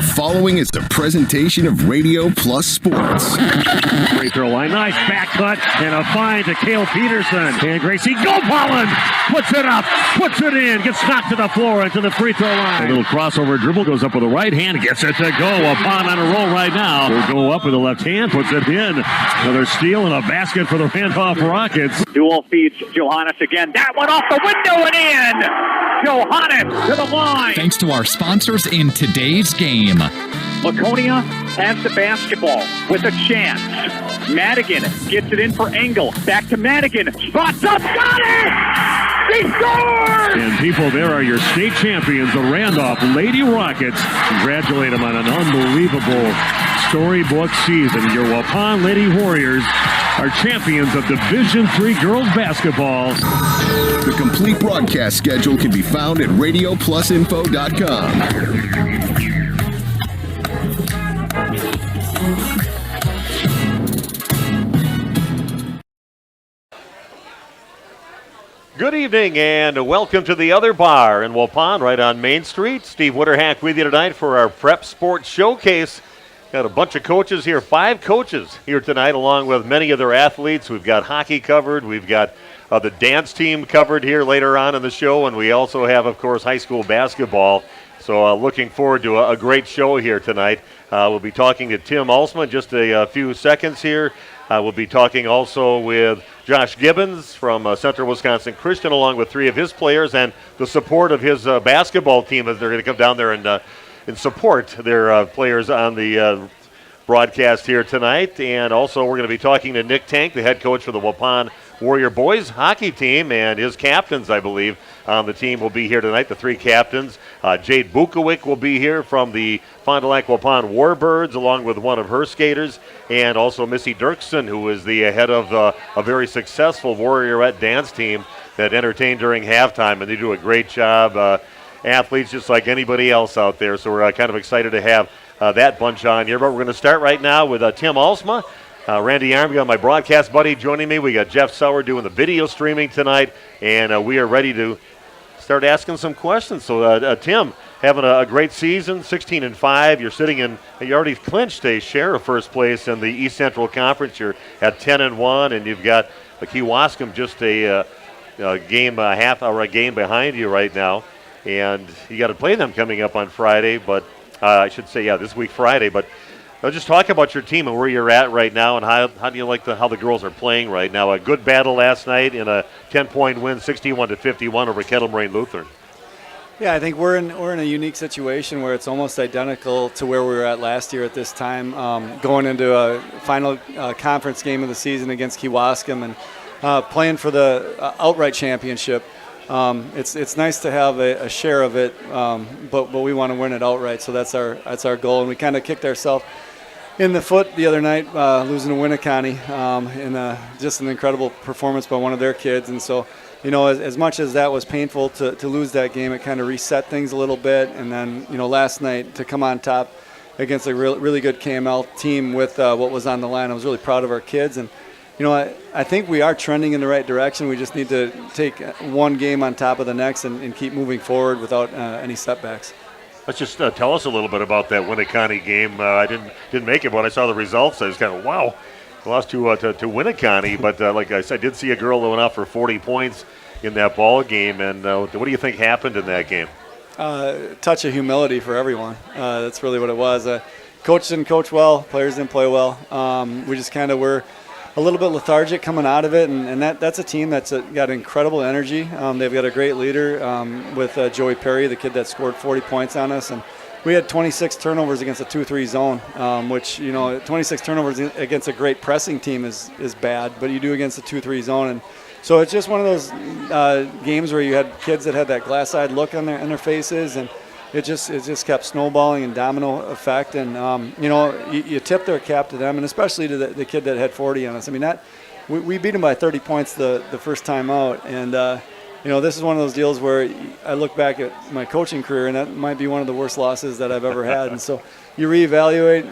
following is a presentation of Radio Plus Sports. Free throw line, nice back cut, and a find to Cale Peterson. And Gracie Gopalin puts it up, puts it in, gets knocked to the floor into the free throw line. A little crossover dribble, goes up with the right hand, gets it to go. Waupun on a roll right now. Will go up with the left hand, puts it in. Another steal and a basket for the Randolph Rockets. Dual feeds Johannes again. That one off the window and in. Johannes to the line. Thanks to our sponsors in today's game. Laconia has the basketball with a chance. Madigan gets it in for Engel. Back to Madigan. Spots up. Got it! He scores! And people, there are your state champions, the Randolph Lady Rockets. Congratulate them on an unbelievable storybook season. Your Waupun Lady Warriors are champions of Division III girls basketball. The complete broadcast schedule can be found at radioplusinfo.com. Good evening and welcome to the Other Bar in Waupun, right on Main Street. Steve Witterhack with you tonight for our Prep Sports Showcase. Got a bunch of coaches here, 5 coaches here tonight, along with many of their athletes. We've got hockey covered. We've got the dance team covered here later on in the show, and we also have, of course, high school basketball. So looking forward to a great show here tonight. We'll be talking to Tim Alsma in just a few seconds here. We'll be talking also with Josh Gibbons from Central Wisconsin Christian, along with 3 of his players and the support of his basketball team as they're going to come down there and support their players on the broadcast here tonight. And also we're going to be talking to Nick Tank, the head coach for the Waupun Warrior boys hockey team, and his captains, I believe, on the team will be here tonight, the 3 captains. Jade Bukowick will be here from the Fond du Lac Waupun Warbirds, along with one of her skaters, and also Missy Dirksen, who is the head of a very successful Warriorette dance team that entertained during halftime, and they do a great job. Athletes just like anybody else out there, so we're kind of excited to have that bunch on here. But we're going to start right now with Tim Alsma. Randy Arm, we got my broadcast buddy joining me. We got Jeff Sauer doing the video streaming tonight, and we are ready to start asking some questions. So, Tim, having a great season, 16-5. You're sitting in. You already clinched a share of first place in the East Central Conference. You're at 10-1, and you've got Kewaskum just a half-hour game behind you right now, and you got to play them coming up on Friday. But I should say, this week Friday, but. Just talk about your team and where you're at right now, and how do you like how the girls are playing right now? A good battle last night in a 10-point win, 61-51 over Kettle Moraine Lutheran. Yeah, I think we're in a unique situation where it's almost identical to where we were at last year at this time, going into a final conference game of the season against Kewaskum and playing for the outright championship. It's nice to have a share of it, but we want to win it outright. So that's our goal, and we kind of kicked ourselves in the foot the other night, losing to Winneconne in just an incredible performance by one of their kids. And so, as much as that was painful to lose that game, it kind of reset things a little bit. And then, last night to come on top against a really good KML team with what was on the line, I was really proud of our kids. And, I think we are trending in the right direction. We just need to take one game on top of the next and keep moving forward without any setbacks. Let's just tell us a little bit about that Winneconne game. I didn't make it, but when I saw the results, I was kind of, wow. We lost to Winneconne, but like I said, I did see a girl that went out for 40 points in that ball game. And what do you think happened in that game? Touch of humility for everyone. That's really what it was. Coach didn't coach well. Players didn't play well. We just kind of were a little bit lethargic coming out of it, and that's a team that's got incredible energy. They've got a great leader with Joey Perry, the kid that scored 40 points on us, and we had 26 turnovers against a 2-3 zone, which 26 turnovers against a great pressing team is bad, but you do against a 2-3 zone, and so it's just one of those games where you had kids that had that glass-eyed look on their faces, and it just kept snowballing and domino effect, and you tip their cap to them, and especially to the kid that had 40 on us. I mean, we beat him by 30 points the first time out, and this is one of those deals where I look back at my coaching career, and that might be one of the worst losses that I've ever had. And so you reevaluate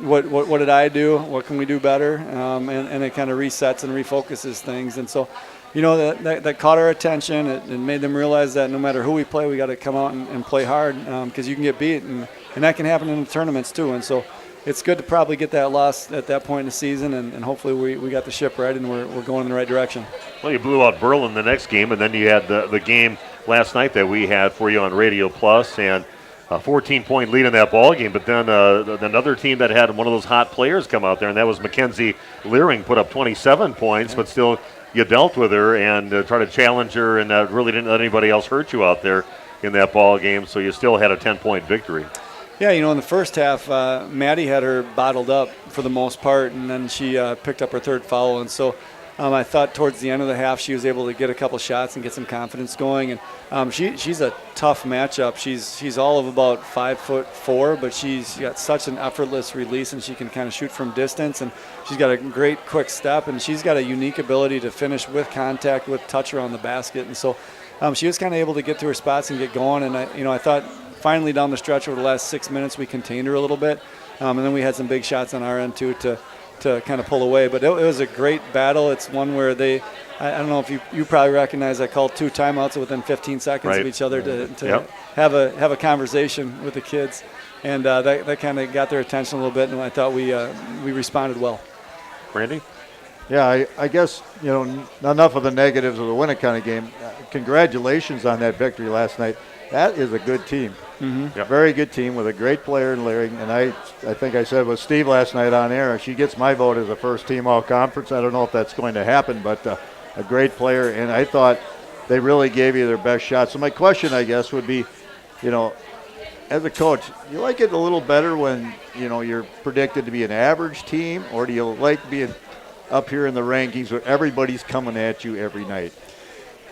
what did I do, what can we do better, and it kind of resets and refocuses things, and so. That caught our attention. It made them realize that no matter who we play, we got to come out and play hard because you can get beat. And and that can happen in the tournaments too. And so it's good to probably get that loss at that point in the season, and hopefully we got the ship right and we're going in the right direction. Well, you blew out Berlin the next game, and then you had the game last night that we had for you on Radio Plus, and a 14-point lead in that ball game. But then another team that had one of those hot players come out there, and that was Mackenzie Leering, put up 27 points, but still you dealt with her and tried to challenge her, and really didn't let anybody else hurt you out there in that ball game, so you still had a 10-point victory. Yeah, in the first half, Maddie had her bottled up for the most part, and then she picked up her third foul. And so I thought towards the end of the half she was able to get a couple shots and get some confidence going. And she's a tough matchup. She's all of about 5'4", but she's got such an effortless release, and she can kind of shoot from distance. And she's got a great quick step, and she's got a unique ability to finish with contact, with touch around the basket. And so she was kind of able to get to her spots and get going. And I thought finally down the stretch over the last 6 minutes we contained her a little bit, and then we had some big shots on our end too to kind of pull away. But it was a great battle. It's one where I don't know if you probably recognize, I called 2 timeouts within 15 seconds of each other to have a conversation with the kids, and that kind of got their attention a little bit, and I thought we responded well. Randy? Yeah, I guess, enough of the negatives of the Winnicott game. Congratulations on that victory last night. That is a good team. Mm-hmm. Yep. Very good team with a great player in Leering. And I think I said with Steve last night on air, she gets my vote as a first team all-conference. I don't know if that's going to happen, but a great player. And I thought they really gave you their best shot. So my question, I guess, would be, as a coach, you like it a little better when, you're predicted to be an average team, or do you like being up here in the rankings where everybody's coming at you every night?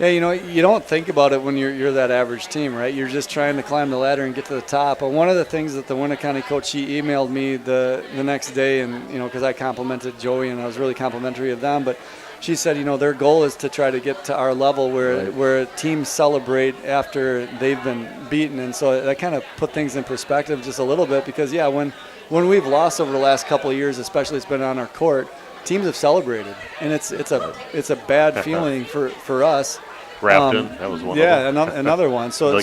Yeah, you don't think about it when you're that average team, right? You're just trying to climb the ladder and get to the top. But one of the things that the Winnicott County coach, she emailed me the next day, and because I complimented Joey and I was really complimentary of them, but she said, their goal is to try to get to our level where teams celebrate after they've been beaten. And so that kind of put things in perspective just a little bit, because when we've lost over the last couple of years, especially it's been on our court, teams have celebrated, and it's a bad feeling for us. Grafton, that was one of them. Yeah, another one. So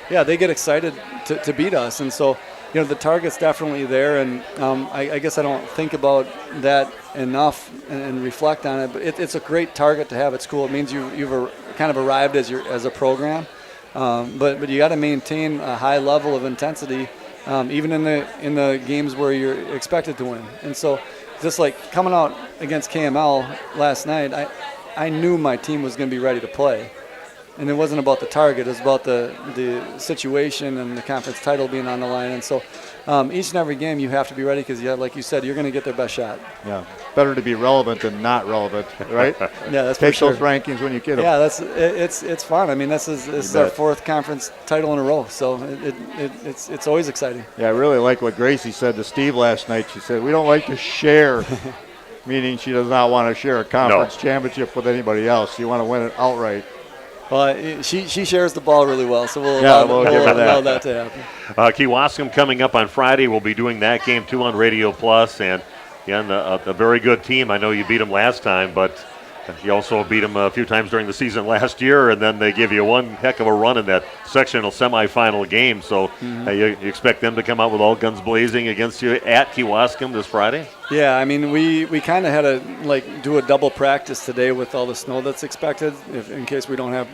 they get excited to beat us, and so the target's definitely there, and I guess I don't think about that enough and reflect on it, but it's a great target to have at school. It means you've kind of arrived as a program, but you got to maintain a high level of intensity, even in the games where you're expected to win. And so, just like coming out against KML last night, I knew my team was going to be ready to play. And it wasn't about the target. It was about the situation and the conference title being on the line. And so each and every game you have to be ready, because, like you said, you're going to get their best shot. Yeah, better to be relevant than not relevant, right? Yeah, that's Take for sure. those rankings when you get them. Yeah, it's fun. I mean, this is our 4th conference title in a row, so it's always exciting. Yeah, I really like what Gracie said to Steve last night. She said, we don't like to share, meaning she does not want to share a conference championship with anybody else. You want to win it outright. Well, she shares the ball really well, so we'll give her allow that to happen. Kewaskum coming up on Friday. We'll be doing that game too on Radio Plus, and again, a very good team. I know you beat them last time, but you also beat them a few times during the season last year, and then they give you one heck of a run in that sectional semifinal game. So you expect them to come out with all guns blazing against you at Kewaskum this Friday? Yeah, I mean, we kind of had to do a double practice today with all the snow that's expected, in case we don't have,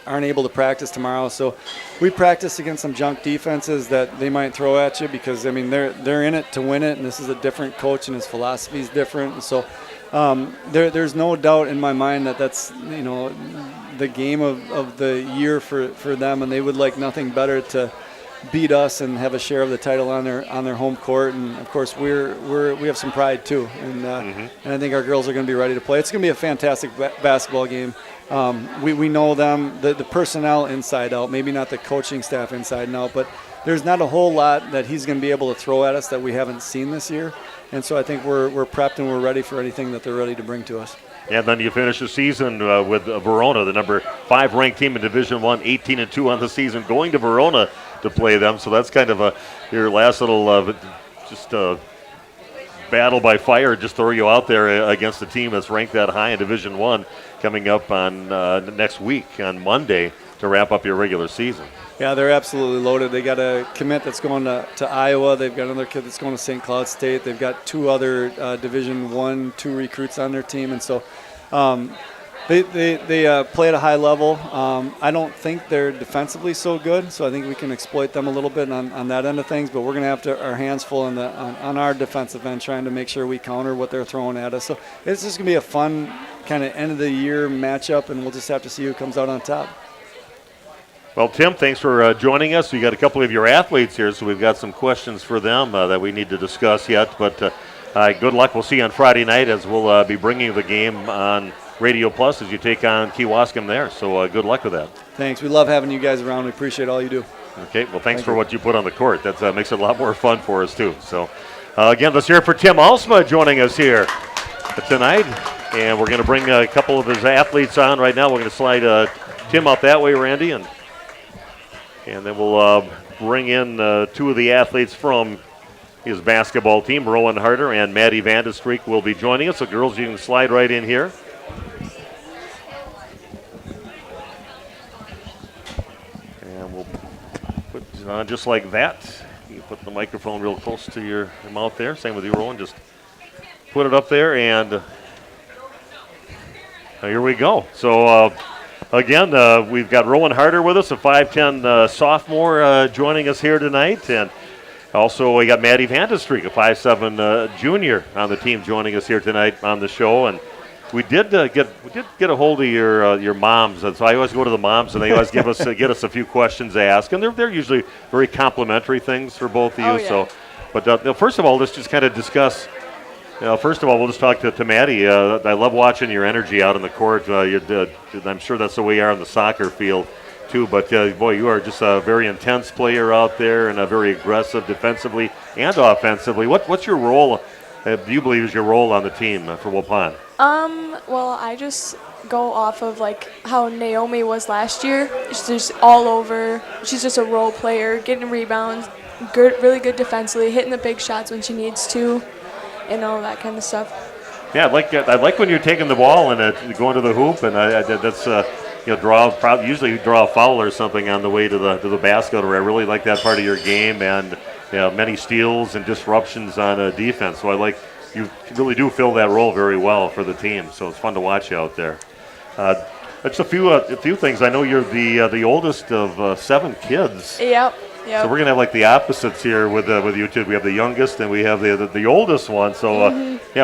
aren't able to practice tomorrow. So we practiced against some junk defenses that they might throw at you, because they're in it to win it, and this is a different coach and his philosophy is different. And so there's no doubt in my mind that's the game of the year for them, and they would like nothing better to beat us and have a share of the title on their home court. And of course we have some pride too, and I think our girls are going to be ready to play. It's going to be a fantastic basketball game. We know them, the personnel inside out, maybe not the coaching staff inside and out, but there's not a whole lot that he's going to be able to throw at us that we haven't seen this year. And so I think we're prepped and we're ready for anything that they're ready to bring to us. And then you finish the season with Verona, the number 5 ranked team in Division I, 18-2 on the season, going to Verona to play them. So that's kind of your last little battle by fire. Just throw you out there against a team that's ranked that high in Division I, coming up on next week on Monday. to wrap up your regular season. Yeah, they're absolutely loaded. They got a commit that's going to Iowa. They've got another kid that's going to St. Cloud State. They've got 2 other Division I, 2 recruits on their team, and so they play at a high level. I don't think they're defensively so good, so I think we can exploit them a little bit on that end of things. But we're going to have our hands full on our defensive end, trying to make sure we counter what they're throwing at us. So it's just going to be a fun kind of end of the year matchup, and we'll just have to see who comes out on top. Well, Tim, thanks for joining us. We got a couple of your athletes here, so we've got some questions for them that we need to discuss yet. But good luck. We'll see you on Friday night as we'll be bringing the game on Radio Plus as you take on Kewaskum there. So good luck with that. Thanks. We love having you guys around. We appreciate all you do. Okay. Well, thanks for what you put on the court. That makes it a lot more fun for us, too. So, again, let's hear it for Tim Alsma joining us here tonight. And we're going to bring a couple of his athletes on right now. We're going to slide Tim out that way, Randy, and then we'll bring in 2 of the athletes from his basketball team. Rowan Harder and Maddie Vandestreek will be joining us. So, girls, you can slide right in here. And we'll put it on just like that. You put the microphone real close to your mouth there. Same with you, Rowan. Just put it up there, and here we go. So, again, we've got Rowan Harder with us, a 5'10 sophomore joining us here tonight. And also we got Maddie Vandestreek, a 5'7 junior on the team joining us here tonight on the show. And we did get a hold of your moms. And so I always go to the moms, and they always get us a few questions to ask. And they're usually very complimentary things for both of you. Oh, yeah. So, but first of all, let's just kind of discuss. First of all, we'll just talk to Maddie. I love watching your energy out on the court. I'm sure that's the way you are on the soccer field, too. But, boy, you are just a very intense player out there and a very aggressive defensively and offensively. What's your role, do you believe, is your role on the team for Waupun? Well, I just go off of, like, how Naomi was last year. She's just all over. She's just a role player, getting rebounds, really good defensively, hitting the big shots when she needs to. And all that kind of stuff. Yeah, I like when you're taking the ball and going to the hoop, and that's usually draw a foul or something on the way to the basket. Or I really like that part of your game, and many steals and disruptions on defense. So you really do fill that role very well for the team. So it's fun to watch you out there. That's a few things. I know you're the oldest of 7 kids. Yep. So we're gonna have like the opposites here with you two. We have the youngest and we have the oldest one. So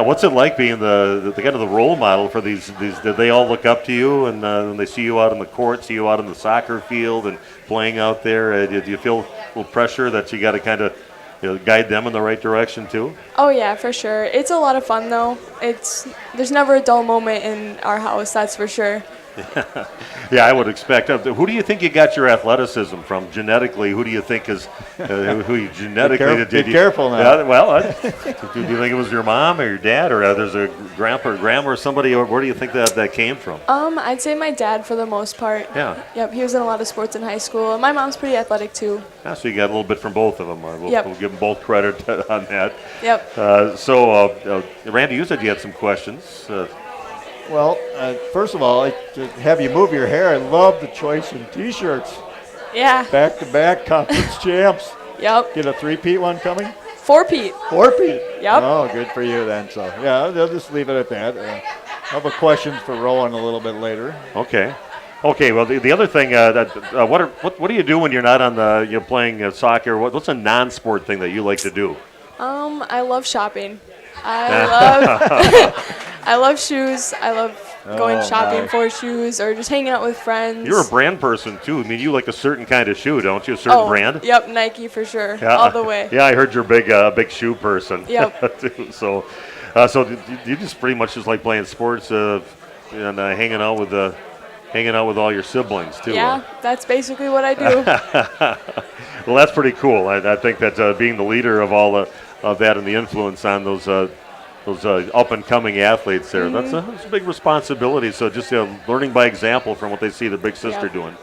what's it like being the kind of the role model for these? Do they all look up to you and when they see you out on the court, see you out on the soccer field and playing out there? Do you feel a little pressure that you got to kind of guide them in the right direction too? Oh yeah, for sure. It's a lot of fun though. There's never a dull moment in our house, that's for sure. Yeah, I would expect. Who do you think you got your athleticism from genetically? Who do you think is who you genetically Be careful now. Yeah, well, do you think it was your mom or your dad, or there's a grandpa or grandma or somebody? Or where do you think that came from? I'd say my dad for the most part. Yeah. Yep, he was in a lot of sports in high school. My mom's pretty athletic too. Yeah, so you got a little bit from both of them. We'll give them both credit on that. Yep. So, Randy, you said you had some questions. Well, first of all, to have you move your hair, I love the choice in T-shirts. Yeah. Back-to-back conference champs. Yep. Get a 3-peat one coming? 4-peat. 4-peat? Yep. Oh, good for you then. So, yeah, I'll just leave it at that. I have a question for Rowan a little bit later. Okay. Well, the other thing, what do you do when you're not on you're playing soccer? What's a non-sport thing that you like to do? I love shopping. I love shoes. I love going shopping for shoes or just hanging out with friends. You're a brand person too. I mean, you like a certain kind of shoe, don't you? A certain brand? Yep, Nike for sure. All the way. Yeah, I heard you're a big shoe person. Yep. Too. So you just pretty much just like playing sports and hanging out with all your siblings too. Yeah, that's basically what I do. Well, that's pretty cool. I think that being the leader of all of that and the influence on those up-and-coming athletes there, that's a big responsibility. So just learning by example from what they see their big sister doing.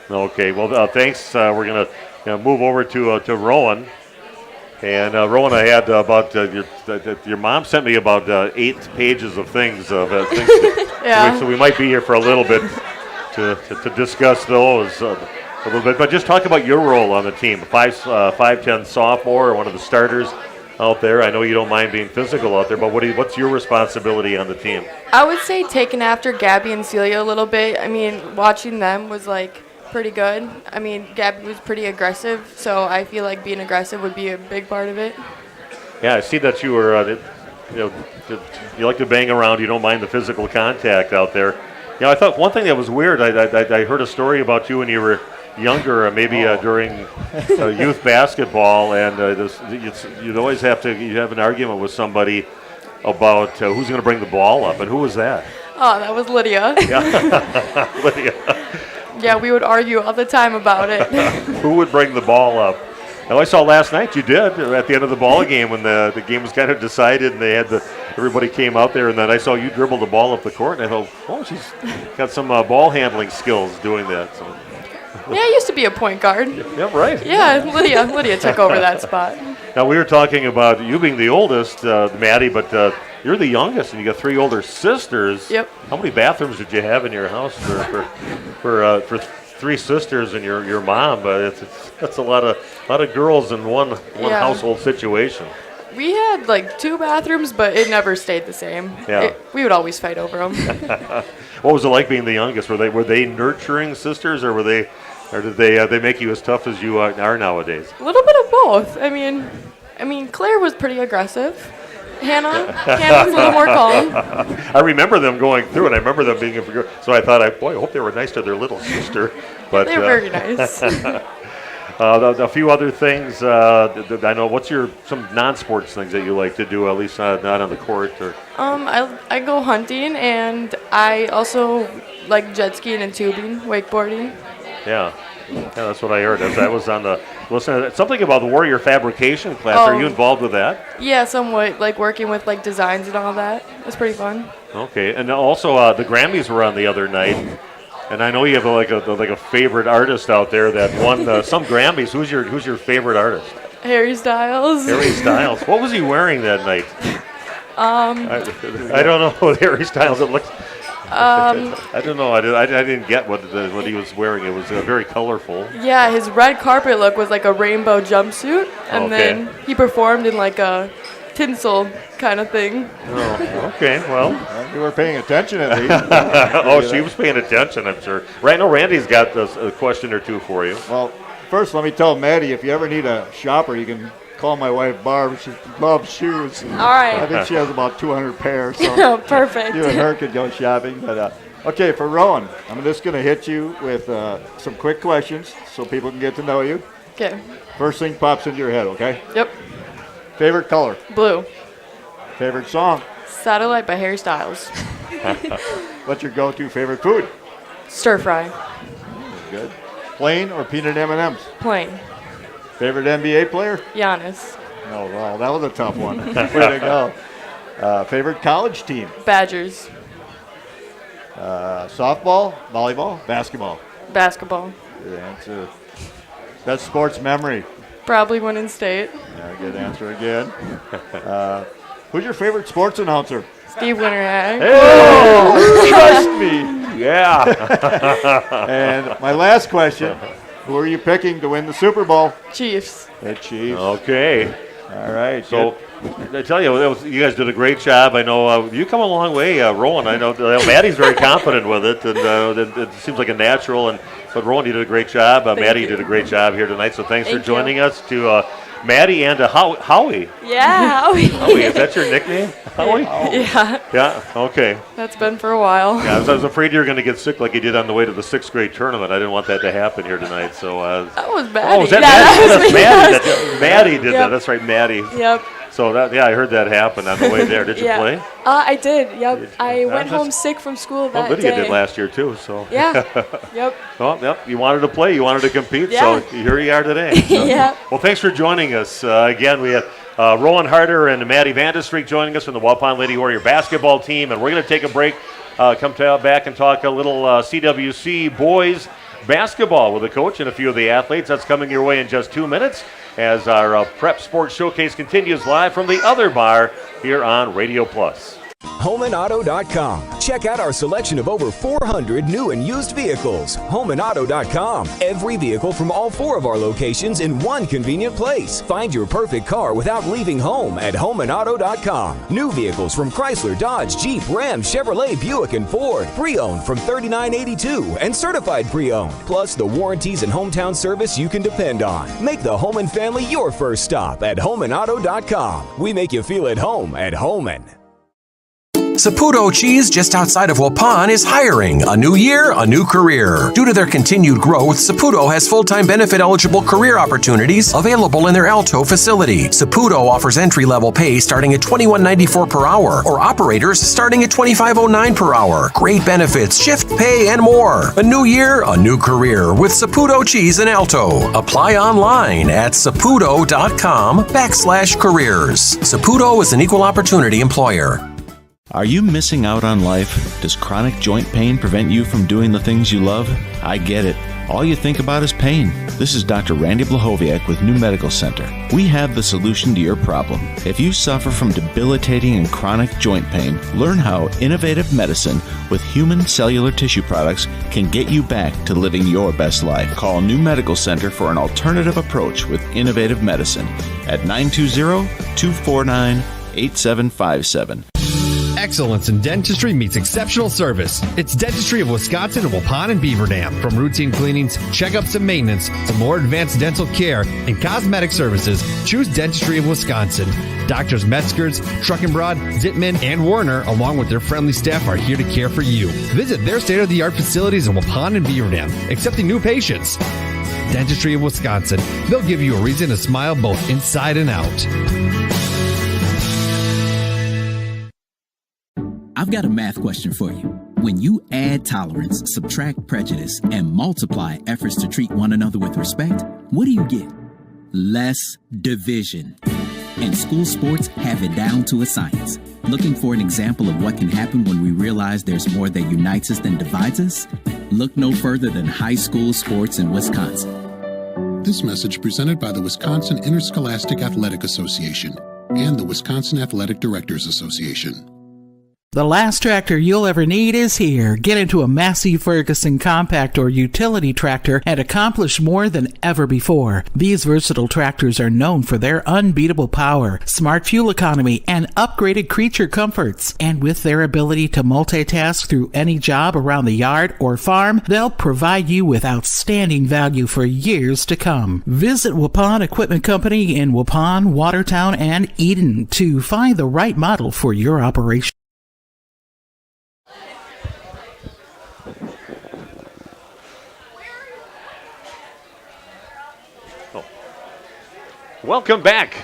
Okay, well, thanks. We're going to move over to Rowan. And Rowan, I had about your mom sent me about 8 pages of things. Yeah. So we might be here for a little bit to discuss those a little bit. But just talk about your role on the team. 5'10" sophomore, one of the starters out there. I know you don't mind being physical out there, but what's your responsibility on the team? I would say taking after Gabby and Celia a little bit. I mean, watching them was like pretty good. I mean, Gabby was pretty aggressive, so I feel like being aggressive would be a big part of it. Yeah, I see that you were, you like to bang around. You don't mind the physical contact out there. I thought one thing that was weird. I heard a story about you when you were younger, maybe during youth basketball, and you'd always have an argument with somebody about who's going to bring the ball up, and who was that? Oh, that was Lydia. Yeah, Lydia. Yeah, we would argue all the time about it. Who would bring the ball up? Now, I saw last night you did at the end of the ball game when the game was kind of decided and they had everybody came out there, and then I saw you dribble the ball up the court, and I thought, oh, she's got some ball handling skills doing that. So. Yeah, I used to be a point guard. Yeah, right. Yeah, Lydia took over that spot. Now, we were talking about you being the oldest, Maddie, but you're the youngest, and you got 3 older sisters. Yep. How many bathrooms did you have in your house for 3 sisters and your mom? But that's a lot of girls in one household situation. We had like 2 bathrooms, but it never stayed the same. Yeah. We would always fight over them. What was it like being the youngest? Were they nurturing sisters, or did they make you as tough as you are nowadays? A little bit of both. I mean, Claire was pretty aggressive. Hannah was a little more calm. I remember them going through, and I remember them being so I thought, I hope they were nice to their little sister. But they were very nice. A few other things. I know. What's some non-sports things that you like to do? At least not on the court. Or I go hunting, and I also like jet skiing and tubing, wakeboarding. Yeah, that's what I heard. As I was on the listening, something about the Warrior fabrication class. Are you involved with that? Yeah, somewhat. Like working with like designs and all that. It's pretty fun. Okay, and also the Grammys were on the other night. And I know you have like a favorite artist out there that won some Grammys. Who's your favorite artist? Harry Styles. Harry Styles. What was he wearing that night? I don't know. Harry Styles. It looks. I don't know. I didn't get what he was wearing. It was very colorful. Yeah, his red carpet look was like a rainbow jumpsuit, and then he performed in like a tinsel kind of thing. Oh, okay. Well, you were paying attention at least. She was paying attention, I'm sure. Right now, Randy's got a question or two for you. Well, first, let me tell Maddie, if you ever need a shopper, you can call my wife Barb. She loves shoes. All right. I think she has about 200 pairs. So perfect. You and her could go shopping. But okay, for Rowan, I'm just going to hit you with some quick questions so people can get to know you. Okay. First thing pops into your head, okay? Yep. Favorite color? Blue. Favorite song? Satellite by Harry Styles. What's your go-to favorite food? Stir fry. Good. Plain or peanut M&Ms? Plain. Favorite NBA player? Giannis. Oh, wow, that was a tough one. Way to go. Favorite college team? Badgers. Softball, volleyball, basketball? Basketball. Good answer. Best sports memory? Probably winning state. Yeah, good answer again. Who's your favorite sports announcer? Steve Winterhag. Oh, trust me. Yeah. And my last question, who are you picking to win the Super Bowl? Chiefs. The Chiefs. Okay. All right. So I tell you, you guys did a great job. I know you come a long way, Rowan. I know Maddie's very confident with it, and it seems like a natural. But Rowan, you did a great job. Maddie did a great job here tonight. So thanks for joining us. To Maddie and Howie. Yeah, Howie. Howie, is that your nickname? Howie? Yeah. Yeah, okay. That's been for a while. Yeah, I was afraid you were going to get sick like you did on the way to the 6th grade tournament. I didn't want that to happen here tonight. So that was Maddie. Oh, was that Maddie? That's Maddie. Maddie did that. That's right, Maddie. Yep. So I heard that happen on the way there. Did you play? I did. Yep. I went home sick from school that day. Lydia did last year too. So yeah. Yep. Well, yep. You wanted to play. You wanted to compete. Yeah. So here you are today. So. Yeah. Well, thanks for joining us again. We have Rowan Harder and Maddie Vandestreek joining us from the Waupun Lady Warrior basketball team, and we're going to take a break. Come back and talk a little CWC boys basketball with the coach and a few of the athletes. That's coming your way in just 2 minutes as our Prep Sports Showcase continues live from the other bar here on Radio Plus. HomeandAuto.com. Check out our selection of over 400 new and used vehicles. HomeandAuto.com. Every vehicle from all 4 of our locations in one convenient place. Find your perfect car without leaving home at HomeandAuto.com. New vehicles from Chrysler, Dodge, Jeep, Ram, Chevrolet, Buick, and Ford. Pre-owned from $39.82 and certified pre-owned. Plus the warranties and hometown service you can depend on. Make the Homan family your first stop at HomeandAuto.com. We make you feel at home at Homan. Saputo Cheese, just outside of Waupun, is hiring. A new year, a new career. Due to their continued growth, Saputo has full-time benefit-eligible career opportunities available in their Alto facility. Saputo offers entry-level pay starting at $21.94 per hour, or operators starting at $25.09 per hour. Great benefits, shift pay, and more. A new year, a new career with Saputo Cheese in Alto. Apply online at saputo.com/careers. Saputo is an equal opportunity employer. Are you missing out on life? Does chronic joint pain prevent you from doing the things you love? I get it. All you think about is pain. This is Dr. Randy Blahoviak with New Medical Center. We have the solution to your problem. If you suffer from debilitating and chronic joint pain, learn how innovative medicine with human cellular tissue products can get you back to living your best life. Call New Medical Center for an alternative approach with innovative medicine at 920-249-8757. Excellence in dentistry meets exceptional service. It's Dentistry of Wisconsin in Waupun and Beaver Dam. From routine cleanings, checkups, and maintenance to more advanced dental care and cosmetic services, choose Dentistry of Wisconsin. Doctors Metzger's, Truckenbrod, Zittman, and Warner, along with their friendly staff, are here to care for you. Visit their state-of-the-art facilities in Waupun and Beaver Dam, accepting new patients. Dentistry of Wisconsin. They'll give you a reason to smile both inside and out. I've got a math question for you. When you add tolerance, subtract prejudice, and multiply efforts to treat one another with respect, what do you get? Less division. And school sports have it down to a science. Looking for an example of what can happen when we realize there's more that unites us than divides us? Look no further than high school sports in Wisconsin. This message presented by the Wisconsin Interscholastic Athletic Association and the Wisconsin Athletic Directors Association. The last tractor you'll ever need is here. Get into a Massey Ferguson compact or utility tractor and accomplish more than ever before. These versatile tractors are known for their unbeatable power, smart fuel economy, and upgraded creature comforts. And with their ability to multitask through any job around the yard or farm, they'll provide you with outstanding value for years to come. Visit Waupun Equipment Company in Waupun, Watertown, and Eden to find the right model for your operation. Welcome back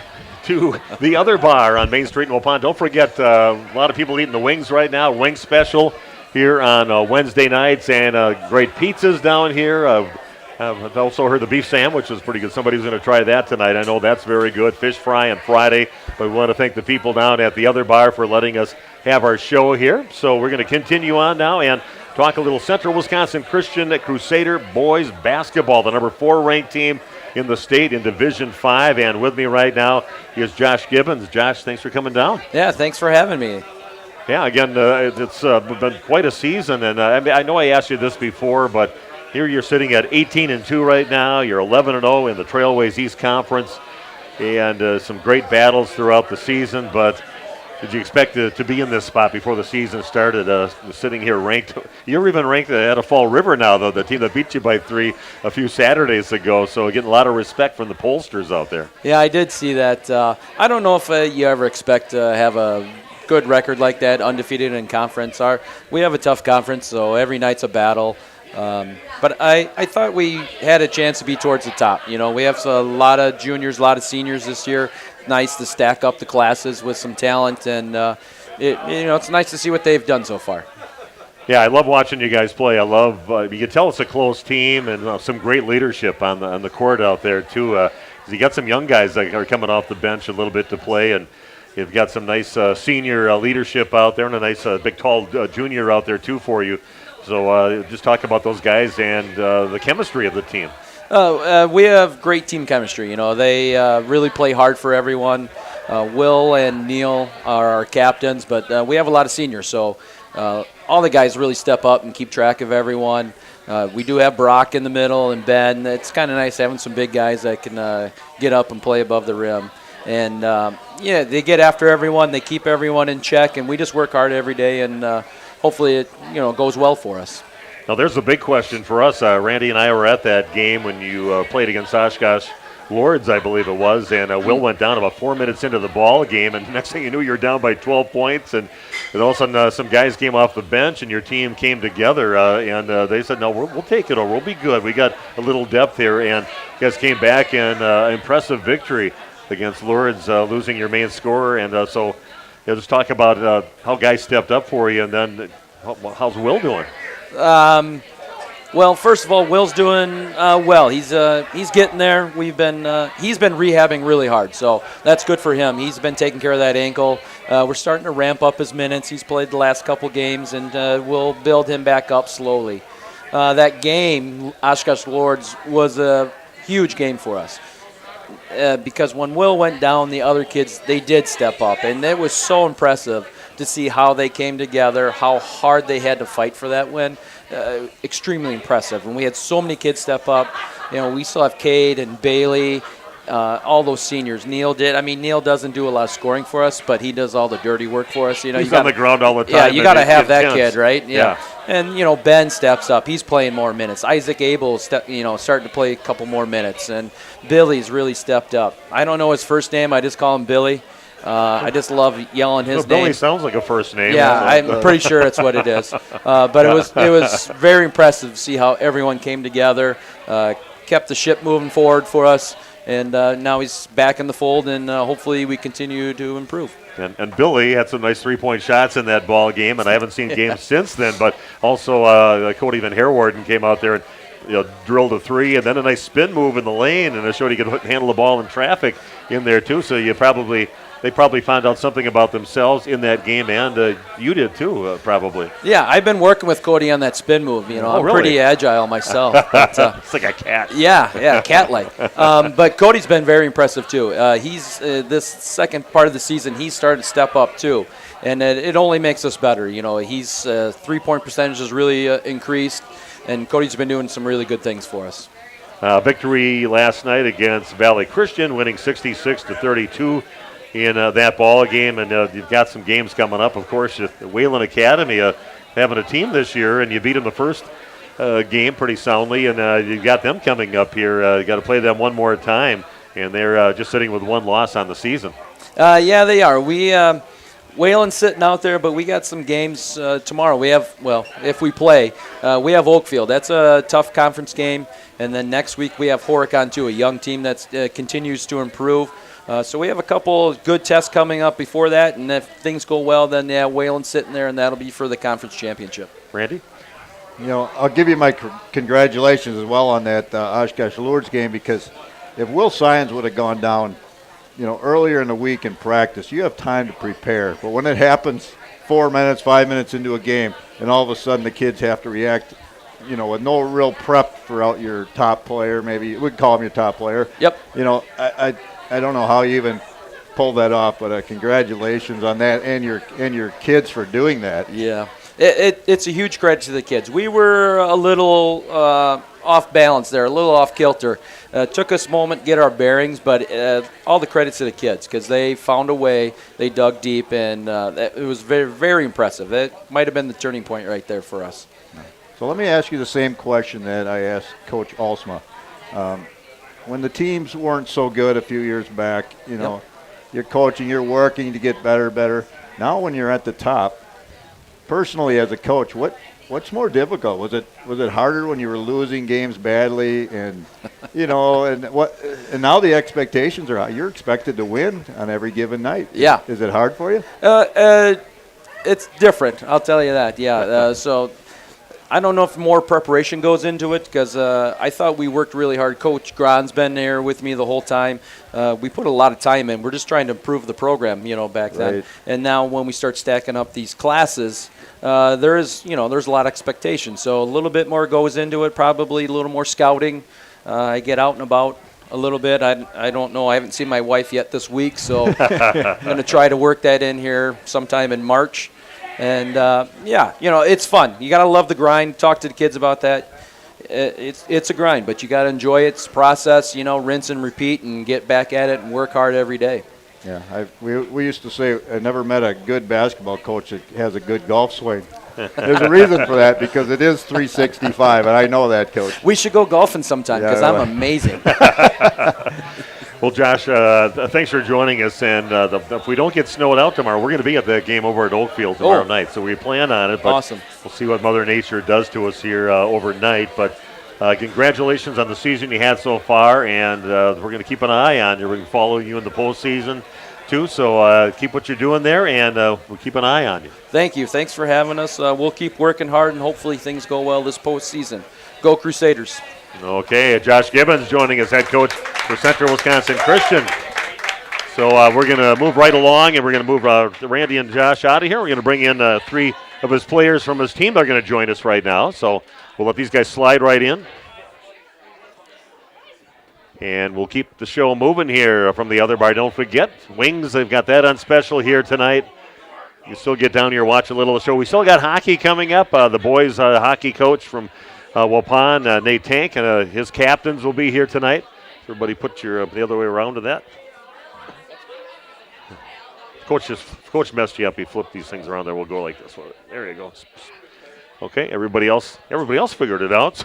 to the other bar on Main Street in Waupun. Don't forget, a lot of people eating the wings right now. Wing special here on Wednesday nights, and great pizzas down here. I've also heard the beef sandwich was pretty good. Somebody's going to try that tonight. I know that's very good. Fish fry on Friday. But we want to thank the people down at the other bar for letting us have our show here. So we're going to continue on now and talk a little Central Wisconsin Christian Crusader boys basketball, the number 4 ranked team in the state in Division 5. And with me right now is Josh Gibbons. Josh, thanks for coming down. Yeah, thanks for having me. Yeah, again, it's been quite a season. And I know I asked you this before, but here you're sitting at 18-2 right now. You're 11-0 in the Trailways East Conference, and some great battles throughout the season. But did you expect to be in this spot before the season started, sitting here ranked? You're even ranked at a Fall River now, though, the team that beat you by 3 a few Saturdays ago. So getting a lot of respect from the pollsters out there. Yeah, I did see that. I don't know if you ever expect to have a good record like that, undefeated in conference. We have a tough conference, so every night's a battle. But I thought we had a chance to be towards the top. You know, we have a lot of juniors, a lot of seniors this year. Nice to stack up the classes with some talent, and it's nice to see what they've done so far. Yeah, I love watching you guys play. I love you can tell it's a close team, and some great leadership on the court out there too. You got some young guys that are coming off the bench a little bit to play, and you've got some nice senior leadership out there, and a nice big tall junior out there too for you. So just talk about those guys and the chemistry of the team. We have great team chemistry. You know, they really play hard for everyone. Will and Neil are our captains, but we have a lot of seniors, so all the guys really step up and keep track of everyone. We do have Brock in the middle and Ben. It's kind of nice having some big guys that can get up and play above the rim. And, they get after everyone. They keep everyone in check, and we just work hard every day, and hopefully it goes well for us. Now, there's the big question for us. Randy and I were at that game when you played against Oshkosh Lords, I believe it was, and Will went down about 4 minutes into the ball game, and next thing you knew, you were down by 12 points, and all of a sudden some guys came off the bench, and your team came together, and they said, no, we'll take it over. We'll be good. We got a little depth here, and you guys came back in impressive victory against Lourdes, losing your main scorer, and so just talk about how guys stepped up for you, and then how's Will doing? Well, first of all, Will's doing well. He's getting there. He's been rehabbing really hard, so that's good for him. He's been taking care of that ankle. We're starting to ramp up his minutes. He's played the last couple games, and we'll build him back up slowly. That game, Oshkosh Lords, was a huge game for us. Because when Will went down, the other kids, they did step up, and it was so impressive to see how they came together, how hard they had to fight for that win. Extremely impressive. And we had so many kids step up. We still have Cade and Bailey, all those seniors. Neil did. I mean, Neil doesn't do a lot of scoring for us, but he does all the dirty work for us. He's on the ground all the time. Yeah, you got to have that kid, right? Yeah. And, Ben steps up. He's playing more minutes. Isaac Abel, starting to play a couple more minutes. And Billy's really stepped up. I don't know his first name. I just call him Billy. I just love yelling his name. Billy sounds like a first name. Yeah, I'm pretty sure it's what it is. But it was very impressive to see how everyone came together, kept the ship moving forward for us, and now he's back in the fold, and hopefully we continue to improve. And Billy had some nice three-point shots in that ball game, and I haven't seen games since then. But also Cody Van Herwarden came out there and drilled a three, and then a nice spin move in the lane, and it showed he could handle the ball in traffic in there too. So they probably found out something about themselves in that game, and you did too, probably. Yeah, I've been working with Cody on that spin move. I'm really? pretty agile myself. But, it's like a cat. Yeah, cat-like. But Cody's been very impressive too. He's this second part of the season, he started to step up too, and it only makes us better. He's three-point percentage has really increased, and Cody's been doing some really good things for us. Victory last night against Valley Christian, winning 66-32. In that ball game, and you've got some games coming up. Of course, Wayland Academy having a team this year, and you beat them the first game pretty soundly, and you've got them coming up here. You got to play them one more time, and they're just sitting with one loss on the season. Yeah, they are. Wayland's sitting out there, but we got some games tomorrow. We have, if we play, we have Oakfield. That's a tough conference game, and then next week we have Horicon too, a young team that continues to improve. So we have a couple good tests coming up before that, and if things go well, then Wayland's sitting there, and that'll be for the conference championship. Randy? I'll give you my congratulations as well on that Oshkosh Lourdes game, because if Will Syons would have gone down, earlier in the week in practice, you have time to prepare. But when it happens 4 minutes, 5 minutes into a game, and all of a sudden the kids have to react, with no real prep for out your top player, maybe we'd call him your top player. Yep. I don't know how you even pulled that off, but congratulations on that, and your kids for doing that. Yeah, it's a huge credit to the kids. We were a little off balance there, a little off kilter. Took us a moment to get our bearings, but all the credit to the kids, because they found a way, they dug deep, and it was very, very impressive. It might have been the turning point right there for us. So let me ask you the same question that I asked Coach Alsma. When the teams weren't so good a few years back, you're coaching, you're working to get better. Now when you're at the top, personally as a coach, what's more difficult? Was it harder when you were losing games badly, and and now the expectations are high. You're expected to win on every given night. Yeah. Is it hard for you? It's different, I'll tell you that. Yeah. So I don't know if more preparation goes into it, because I thought we worked really hard. Coach Gron's been there with me the whole time. We put a lot of time in. We're just trying to improve the program, back then. Right. And now when we start stacking up these classes, there's a lot of expectation. So a little bit more goes into it, probably a little more scouting. I get out and about a little bit. I don't know. I haven't seen my wife yet this week, so I'm going to try to work that in here sometime in March. And, it's fun. You got to love the grind. Talk to the kids about that. It's a grind, but you got to enjoy its process, rinse and repeat and get back at it and work hard every day. Yeah, we used to say I never met a good basketball coach that has a good golf swing. There's a reason for that because it is 365, and I know that, Coach. We should go golfing sometime because I'm amazing. Well, Josh, thanks for joining us. And if we don't get snowed out tomorrow, we're going to be at that game over at Oakfield tomorrow night. So we plan on it. But awesome. We'll see what Mother Nature does to us here overnight. But congratulations on the season you had so far, and we're going to keep an eye on you. We're going to follow you in the postseason, too. So keep what you're doing there, and we'll keep an eye on you. Thank you. Thanks for having us. We'll keep working hard, and hopefully things go well this postseason. Go Crusaders. Okay, Josh Gibbons joining us, head coach for Central Wisconsin Christian. So we're going to move right along, and we're going to move Randy and Josh out of here. We're going to bring in 3 of his players from his team. They're going to join us right now. So we'll let these guys slide right in. And we'll keep the show moving here from the other bar. Don't forget, Wings, they've got that on special here tonight. You still get down here, watch a little of the show. We still got hockey coming up. The boys hockey coach from Waupun, Nate Tank, and his captains will be here tonight. Everybody put your the other way around to that. Coach messed you up. He flipped these things around there. We'll go like this. There you go. Okay, everybody else figured it out.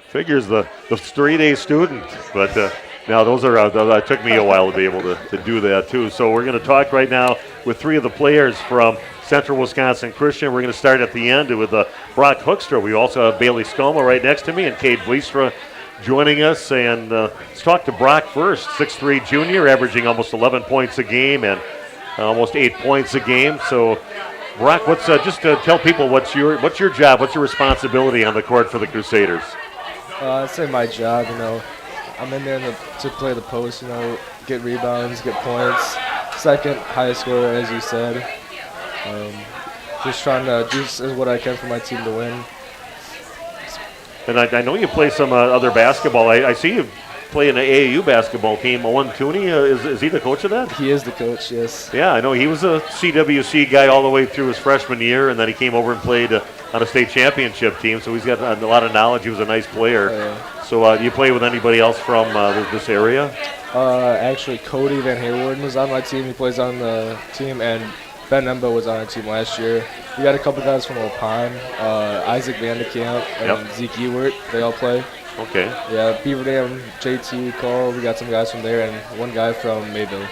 Figures the 3-day student, but now those are that took me a while to be able to do that too. So we're going to talk right now with 3 of the players from Central Wisconsin Christian. We're going to start at the end with Brock Hoekstra. We also have Bailey Skoma right next to me and Cade Bleestra joining us. And let's talk to Brock first. 6'3" junior, averaging almost 11 points a game and almost 8 points a game. So, Brock, what's just to tell people what's your job, what's your responsibility on the court for the Crusaders? I'd say my job, I'm in there to play the post, get rebounds, get points. Second highest scorer, as you said. Just trying to do what I can for my team to win. And I know you play some other basketball. I see you play in the AAU basketball team. Owen Cooney, is he the coach of that? He is the coach, yes. Yeah, I know. He was a CWC guy all the way through his freshman year, and then he came over and played on a state championship team, so he's got a lot of knowledge. He was a nice player. Oh, yeah. So do you play with anybody else from this area? Actually, Cody Van Hayward was on my team. He plays on the team, and Ben Embo was on our team last year. We got a couple guys from Waupun, Isaac Vandekamp and Zeke Ewert. They all play. Okay. Yeah, Beaver Dam, JT, Carl. We got some guys from there, and one guy from Mayville.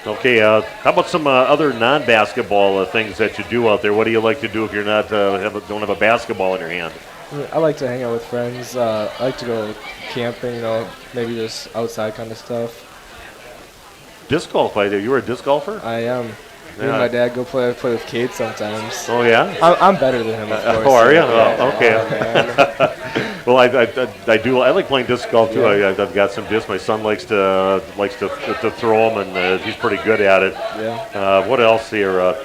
Okay. How about some other non-basketball things that you do out there? What do you like to do if you're not don't have a basketball in your hand? I like to hang out with friends. I like to go camping. Maybe just outside kind of stuff. Disc golf, you were a disc golfer? I am. Me and my dad go play with Cade sometimes. Oh, yeah? I'm better than him, of course. Oh, are you? Yeah. Okay. Well, I like playing disc golf, too. Yeah. I've got some discs. My son likes to throw them, and he's pretty good at it. Yeah. What else here?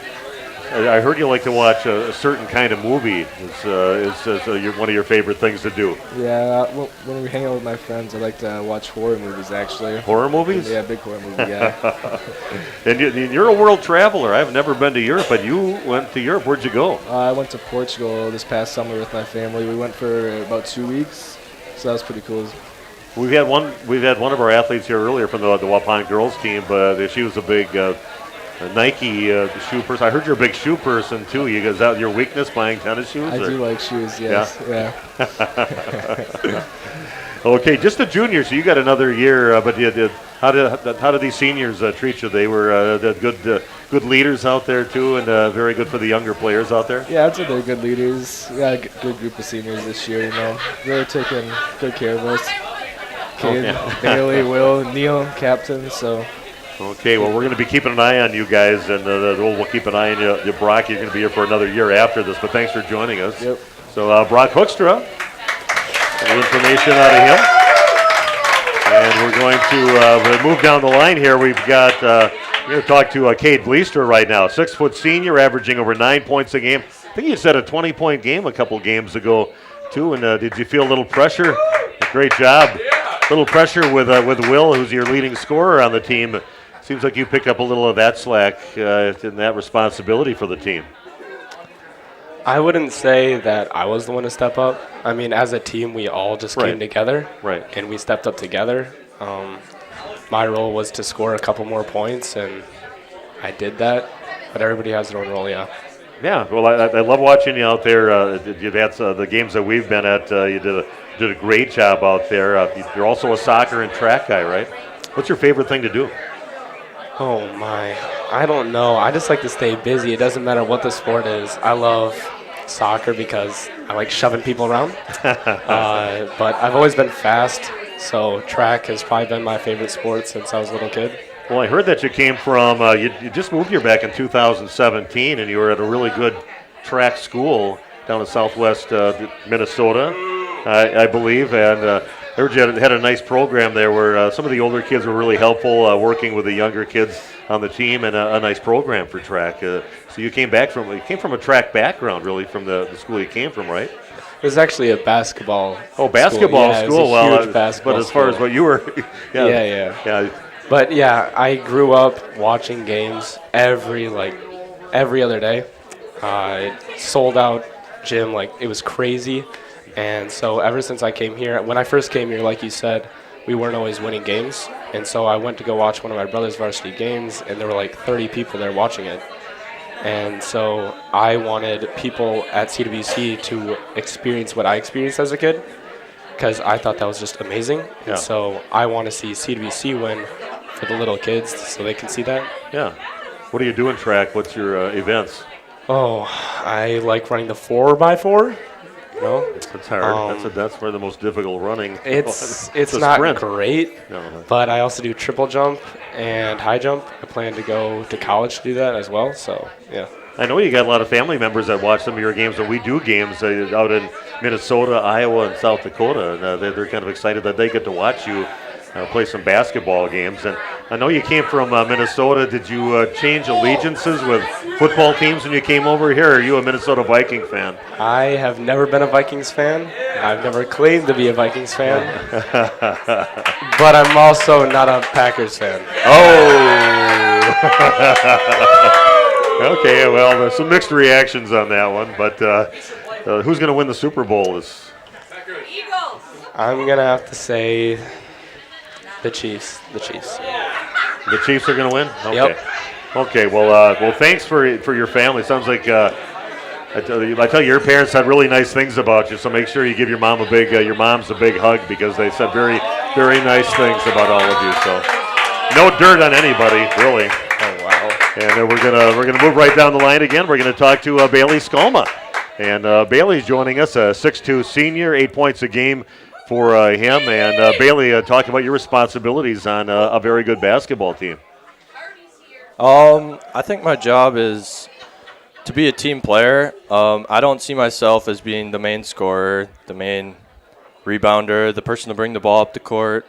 I heard you like to watch a certain kind of movie. Is one of your favorite things to do? Yeah, when we hang out with my friends, I like to watch horror movies, actually. Horror movies? Yeah, big horror movie, yeah. And you're a world traveler. I've never been to Europe, but you went to Europe. Where'd you go? I went to Portugal this past summer with my family. We went for about 2 weeks, so that was pretty cool. We've had one of our athletes here earlier from the Waupun girls team, but she was a big Nike shoe person. I heard you're a big shoe person too. Is that your weakness, buying tennis shoes? I do like shoes, yes. Yeah. Okay, just a junior, so you got another year. But how did these seniors treat you? They were good leaders out there too, and very good for the younger players out there. Yeah, I'd say they're good leaders. We got a good group of seniors this year. Really taking good care of us. Cade, Bailey, Will, Neil, captain. So. Okay, well, we're going to be keeping an eye on you guys, and we'll keep an eye on you, Brock. You're going to be here for another year after this, but thanks for joining us. Yep. So, Brock Hoekstra, a little information out of him. And we're going to move down the line here. We're going to talk to Cade Bleestra right now. 6-foot senior, averaging over 9 points a game. I think you said a 20-point game a couple games ago, too. And did you feel a little pressure Great job. Little pressure with Will, who's your leading scorer on the team. Seems like you picked up a little of that slack in that responsibility for the team. I wouldn't say that I was the one to step up. I mean, as a team, we all just came together, and we stepped up together. My role was to score a couple more points, and I did that. But everybody has their own role, yeah. Yeah, well, I love watching you out there. You've had the games that we've been at. You did a great job out there. You're also a soccer and track guy, right? What's your favorite thing to do? Oh, my. I don't know. I just like to stay busy. It doesn't matter what the sport is. I love soccer because I like shoving people around. But I've always been fast, so track has probably been my favorite sport since I was a little kid. Well, I heard that you came from, you just moved here back in 2017, and you were at a really good track school down in southwest Minnesota, I believe. And I heard you had a nice program there where some of the older kids were really helpful working with the younger kids on the team, and a nice program for track. So you came from a track background, really, from the school you came from, right? It was actually a basketball. Oh, basketball school. school. Yeah, it was a huge basketball but as far as what you were, yeah. But yeah, I grew up watching games every other day. Sold out gym, it was crazy. And so ever since I came here, when I first came here, like you said, we weren't always winning games. And so I went to go watch one of my brother's varsity games, and there were 30 people there watching it. And so I wanted people at CWC to experience what I experienced as a kid, because I thought that was just amazing. And so I want to see CWC win for the little kids so they can see that. Yeah. What do you do in track? What's your events? Oh, I like running the 4x4. No, that's hard. That's where the most difficult running. It's not sprint. Great, but I also do triple jump and high jump. I plan to go to college to do that as well. So yeah. I know you got a lot of family members that watch some of your games, and we do games out in Minnesota, Iowa, and South Dakota. And they're kind of excited that they get to watch you play some basketball games. And I know you came from Minnesota. Did you change allegiances with football teams when you came over here, or are you a Minnesota Viking fan? I have never been a Vikings fan. I've never claimed to be a Vikings fan. But I'm also not a Packers fan. Oh! Okay, well, there's some mixed reactions on that one. But who's going to win the Super Bowl? Eagles. I'm going to have to say the Chiefs. The Chiefs are going to win? Okay. Yep. Okay, well, thanks for your family. Sounds like I tell you, your parents said really nice things about you, so make sure you give your mom's a big hug, because they said very, very nice things about all of you. So no dirt on anybody, really. Oh, wow. And we're gonna move right down the line again. We're going to talk to Bailey Skolma. And Bailey's joining us, a 6'2 senior, 8 points a game for him. And Bailey, talk about your responsibilities on a very good basketball team. I think my job is to be a team player. I don't see myself as being the main scorer, the main rebounder, the person to bring the ball up the court,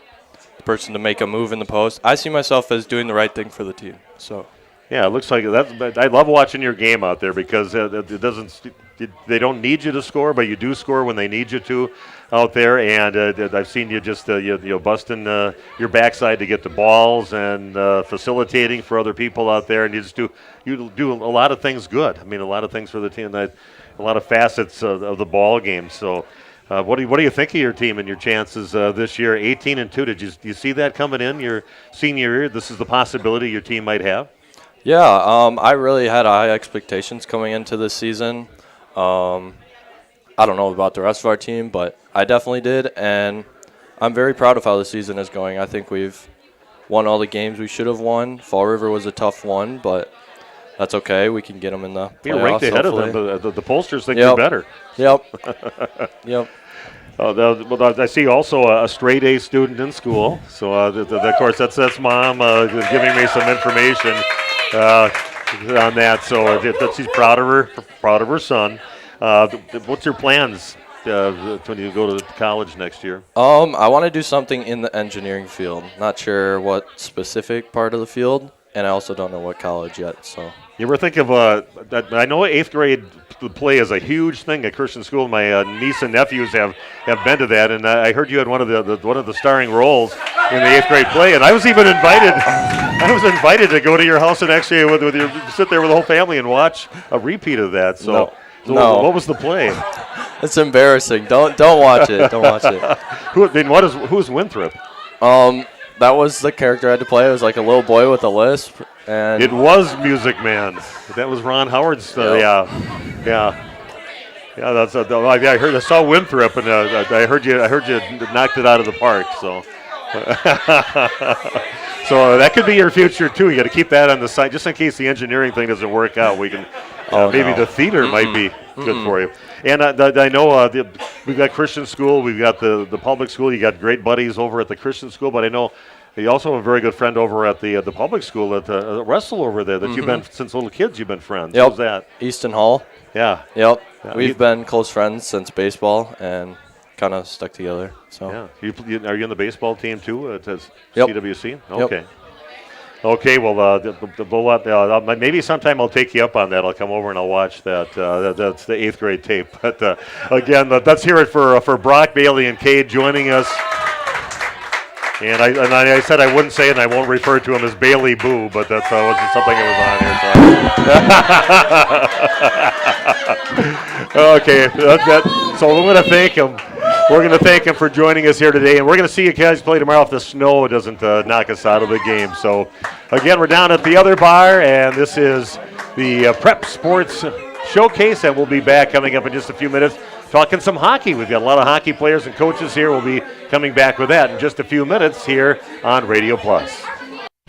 the person to make a move in the post. I see myself as doing the right thing for the team. So. Yeah, it looks like that. I love watching your game out there, because they don't need you to score, but you do score when they need you to out there. And I've seen you just busting your backside to get the balls and facilitating for other people out there, and you do a lot of things good. I mean, a lot of things for the team, a lot of facets of the ball game. So. What do you think of your team and your chances this year? 18-2. Do you see that coming in your senior year? This is the possibility your team might have. Yeah, I really had high expectations coming into this season. I don't know about the rest of our team, but I definitely did, and I'm very proud of how the season is going. I think we've won all the games we should have won. Fall River was a tough one, but that's okay. We can get them in the playoffs. You're ranked ahead of them, but the pollsters think you're you're better. Yep. Yep. I see also a straight A student in school. So, of course, that's Mom giving me some information on that. So she's proud of her son. What's your plans when you go to college next year? I want to do something in the engineering field. Not sure what specific part of the field, and I also don't know what college yet. So. You ever think of I know 8th grade play is a huge thing at Christian school. My niece and nephews have been to that, and I heard you had one of the starring roles in the 8th grade play, and I was even invited. I was invited to go to your house and actually with your sit there with the whole family and watch a repeat of that. So, no. What was the play? It's embarrassing. Don't watch it. Don't watch it. Who's Winthrop? That was the character I had to play. It was like a little boy with a lisp, and it was Music Man. That was Ron Howard's. Yeah. That's. I saw Winthrop, and I heard you knocked it out of the park. So, so that could be your future too. You got to keep that on the side, just in case the engineering thing doesn't work out. We can. Maybe the theater might be good for you. And I know we've got Christian school, we've got the public school. You got great buddies over at the Christian school, but I know you also have a very good friend over at the public school at Wrestle over there that you've been since little kids. You've been friends. Yep. Who's that? Easton Hall. Yeah. Yep. Yeah. We've been close friends since baseball and kind of stuck together. So. Yeah. Are you on the baseball team too at Yep. CWC? Yep. Okay. Okay, well, maybe sometime I'll take you up on that. I'll come over and I'll watch that. That's the 8th grade tape. But again, let's hear it for Brock, Bailey, and Cade joining us. And I said I wouldn't say it, and I won't refer to him as Bailey Boo, but that wasn't something that was on here. So. Okay, so we're going to thank him. We're going to thank him for joining us here today, and we're going to see you guys play tomorrow if the snow doesn't knock us out of the game. So, again, we're down at the other bar, and this is the Prep Sports Showcase, and we'll be back coming up in just a few minutes talking some hockey. We've got a lot of hockey players and coaches here. We'll be coming back with that in just a few minutes here on Radio Plus.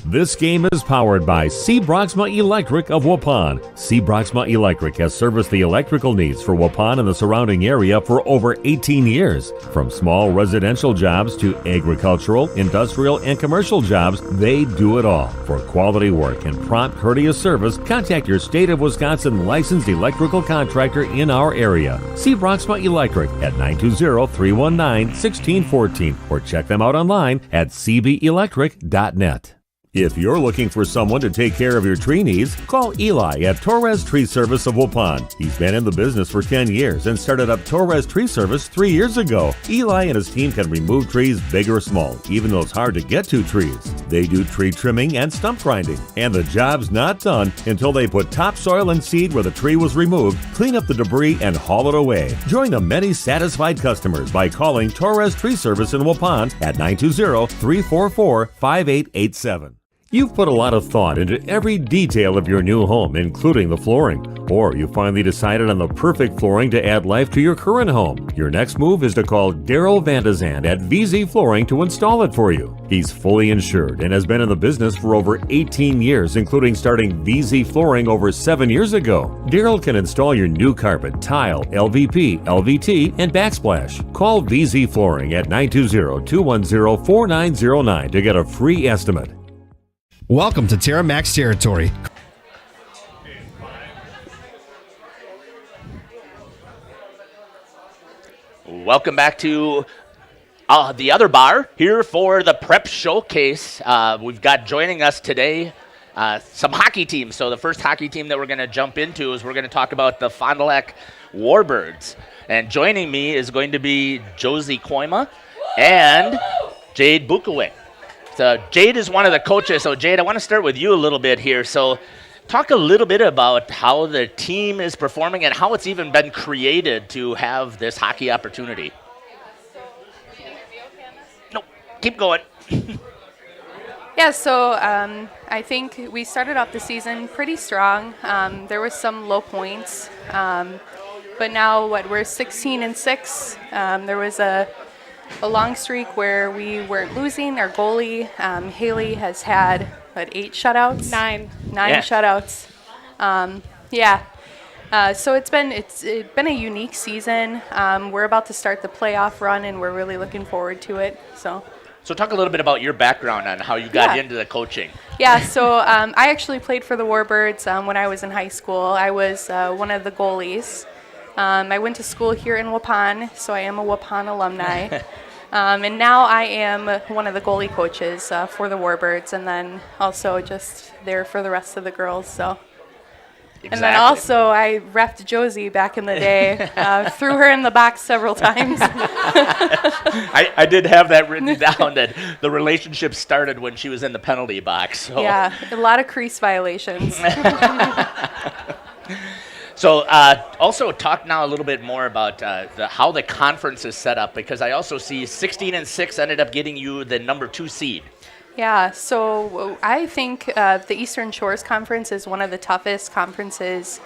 This game is powered by C. Broxma Electric of Waupun. C. Broxma Electric has serviced the electrical needs for Waupun and the surrounding area for over 18 years. From small residential jobs to agricultural, industrial, and commercial jobs, they do it all. For quality work and prompt, courteous service, contact your state of Wisconsin licensed electrical contractor in our area. C. Broxma Electric at 920-319-1614 or check them out online at cbelectric.net. If you're looking for someone to take care of your tree needs, call Eli at Torres Tree Service of Waupun. He's been in the business for 10 years and started up Torres Tree Service 3 years ago. Eli and his team can remove trees big or small, even those hard to get to trees. They do tree trimming and stump grinding, and the job's not done until they put topsoil and seed where the tree was removed, clean up the debris, and haul it away. Join the many satisfied customers by calling Torres Tree Service in Waupun at 920-344-5887. You've put a lot of thought into every detail of your new home, including the flooring. Or you finally decided on the perfect flooring to add life to your current home. Your next move is to call Daryl Vandezand at VZ Flooring to install it for you. He's fully insured and has been in the business for over 18 years, including starting VZ Flooring over 7 years ago. Daryl can install your new carpet, tile, LVP, LVT, and backsplash. Call VZ Flooring at 920-210-4909 to get a free estimate. Welcome to Terra Max territory. Welcome back to the other bar here for the Prep Showcase. We've got joining us today some hockey teams. So the first hockey team that we're going to jump into is we're going to talk about the Fond du Lac Warbirds. And joining me is going to be Josie Koima and Jade Bukowik. So Jade is one of the coaches. So Jade, I want to start with you a little bit here. So talk a little bit about how the team is performing and how it's even been created to have this hockey opportunity. No, keep going. Yeah, so I think we started off the season pretty strong. There were some low points, but now we're 16-6. There was a long streak where we weren't losing. Our goalie, Haley, has had, 8 shutouts? Nine shutouts. So it's been a unique season. We're about to start the playoff run, and we're really looking forward to it. So talk a little bit about your background on how you got into the coaching. Yeah, so I actually played for the Warbirds when I was in high school. I was one of the goalies. I went to school here in Waupun, so I am a Waupun alumni. And now I am one of the goalie coaches for the Warbirds, and then also just there for the rest of the girls. So. And then also I repped Josie back in the day. Threw her in the box several times. I did have that written down that the relationship started when she was in the penalty box. So. Yeah, a lot of crease violations. So also talk now a little bit more about how the conference is set up, because I also see 16-6 ended up getting you the number 2 seed. Yeah, so I think the Eastern Shores Conference is one of the toughest conferences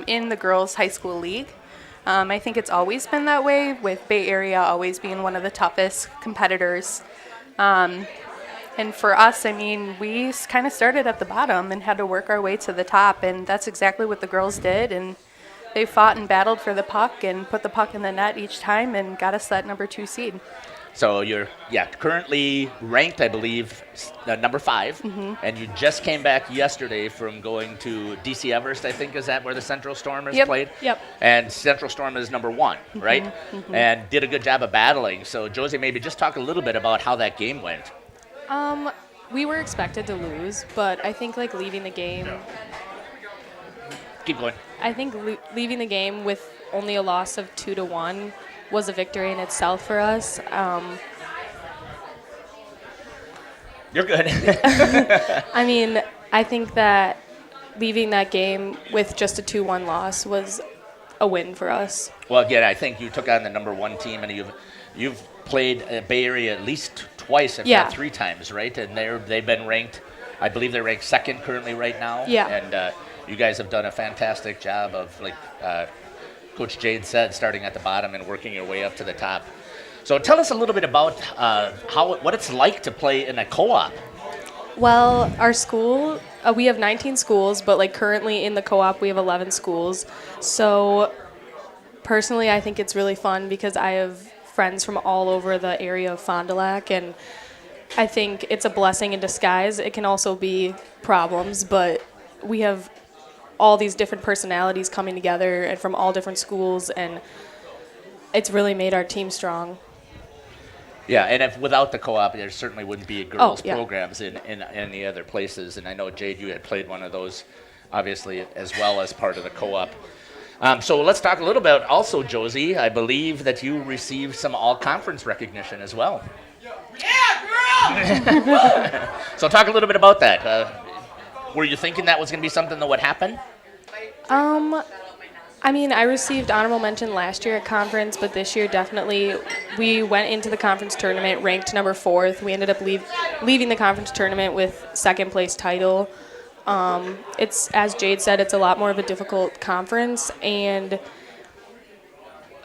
in the girls' high school league. I think it's always been that way, with Bay Area always being one of the toughest competitors. And for us, I mean, we kind of started at the bottom and had to work our way to the top, and that's exactly what the girls did. And they fought and battled for the puck and put the puck in the net each time and got us that number 2 seed. So you're currently ranked, I believe, number 5, and you just came back yesterday from going to DC Everest, I think, is that where the Central Stormers played? Yep. And Central Storm is number 1, right? And did a good job of battling. So Josie, maybe just talk a little bit about how that game went. We were expected to lose, but I think like leaving the game. Keep going. I think leaving the game with only a loss of 2-1 was a victory in itself for us. You're good. I mean, I think that leaving that game with just a 2-1 loss was a win for us. Well, again, I think you took on the number 1 team, and you've played Bay Area at least twice, if not 3 times, right? And they've been ranked, I believe they're ranked 2nd currently right now. Yeah. And you guys have done a fantastic job of, like Coach Jade said, starting at the bottom and working your way up to the top. So tell us a little bit about what it's like to play in a co-op. Well, our school, we have 19 schools, but like currently in the co-op we have 11 schools. So personally, I think it's really fun because I have friends from all over the area of Fond du Lac, and I think it's a blessing in disguise. It can also be problems, but we have all these different personalities coming together and from all different schools, and it's really made our team strong. Yeah, and if without the co-op, there certainly wouldn't be girls' programs in any other places. And I know, Jade, you had played one of those, obviously, as well as part of the co-op. So let's talk a little bit also, Josie. I believe that you received some all-conference recognition as well. Yeah, girl! So talk a little bit about that. Were you thinking that was going to be something that would happen? I mean, I received honorable mention last year at conference, but this year definitely we went into the conference tournament ranked number 4th. We ended up leaving the conference tournament with 2nd place title. It's, as Jade said, it's a lot more of a difficult conference, and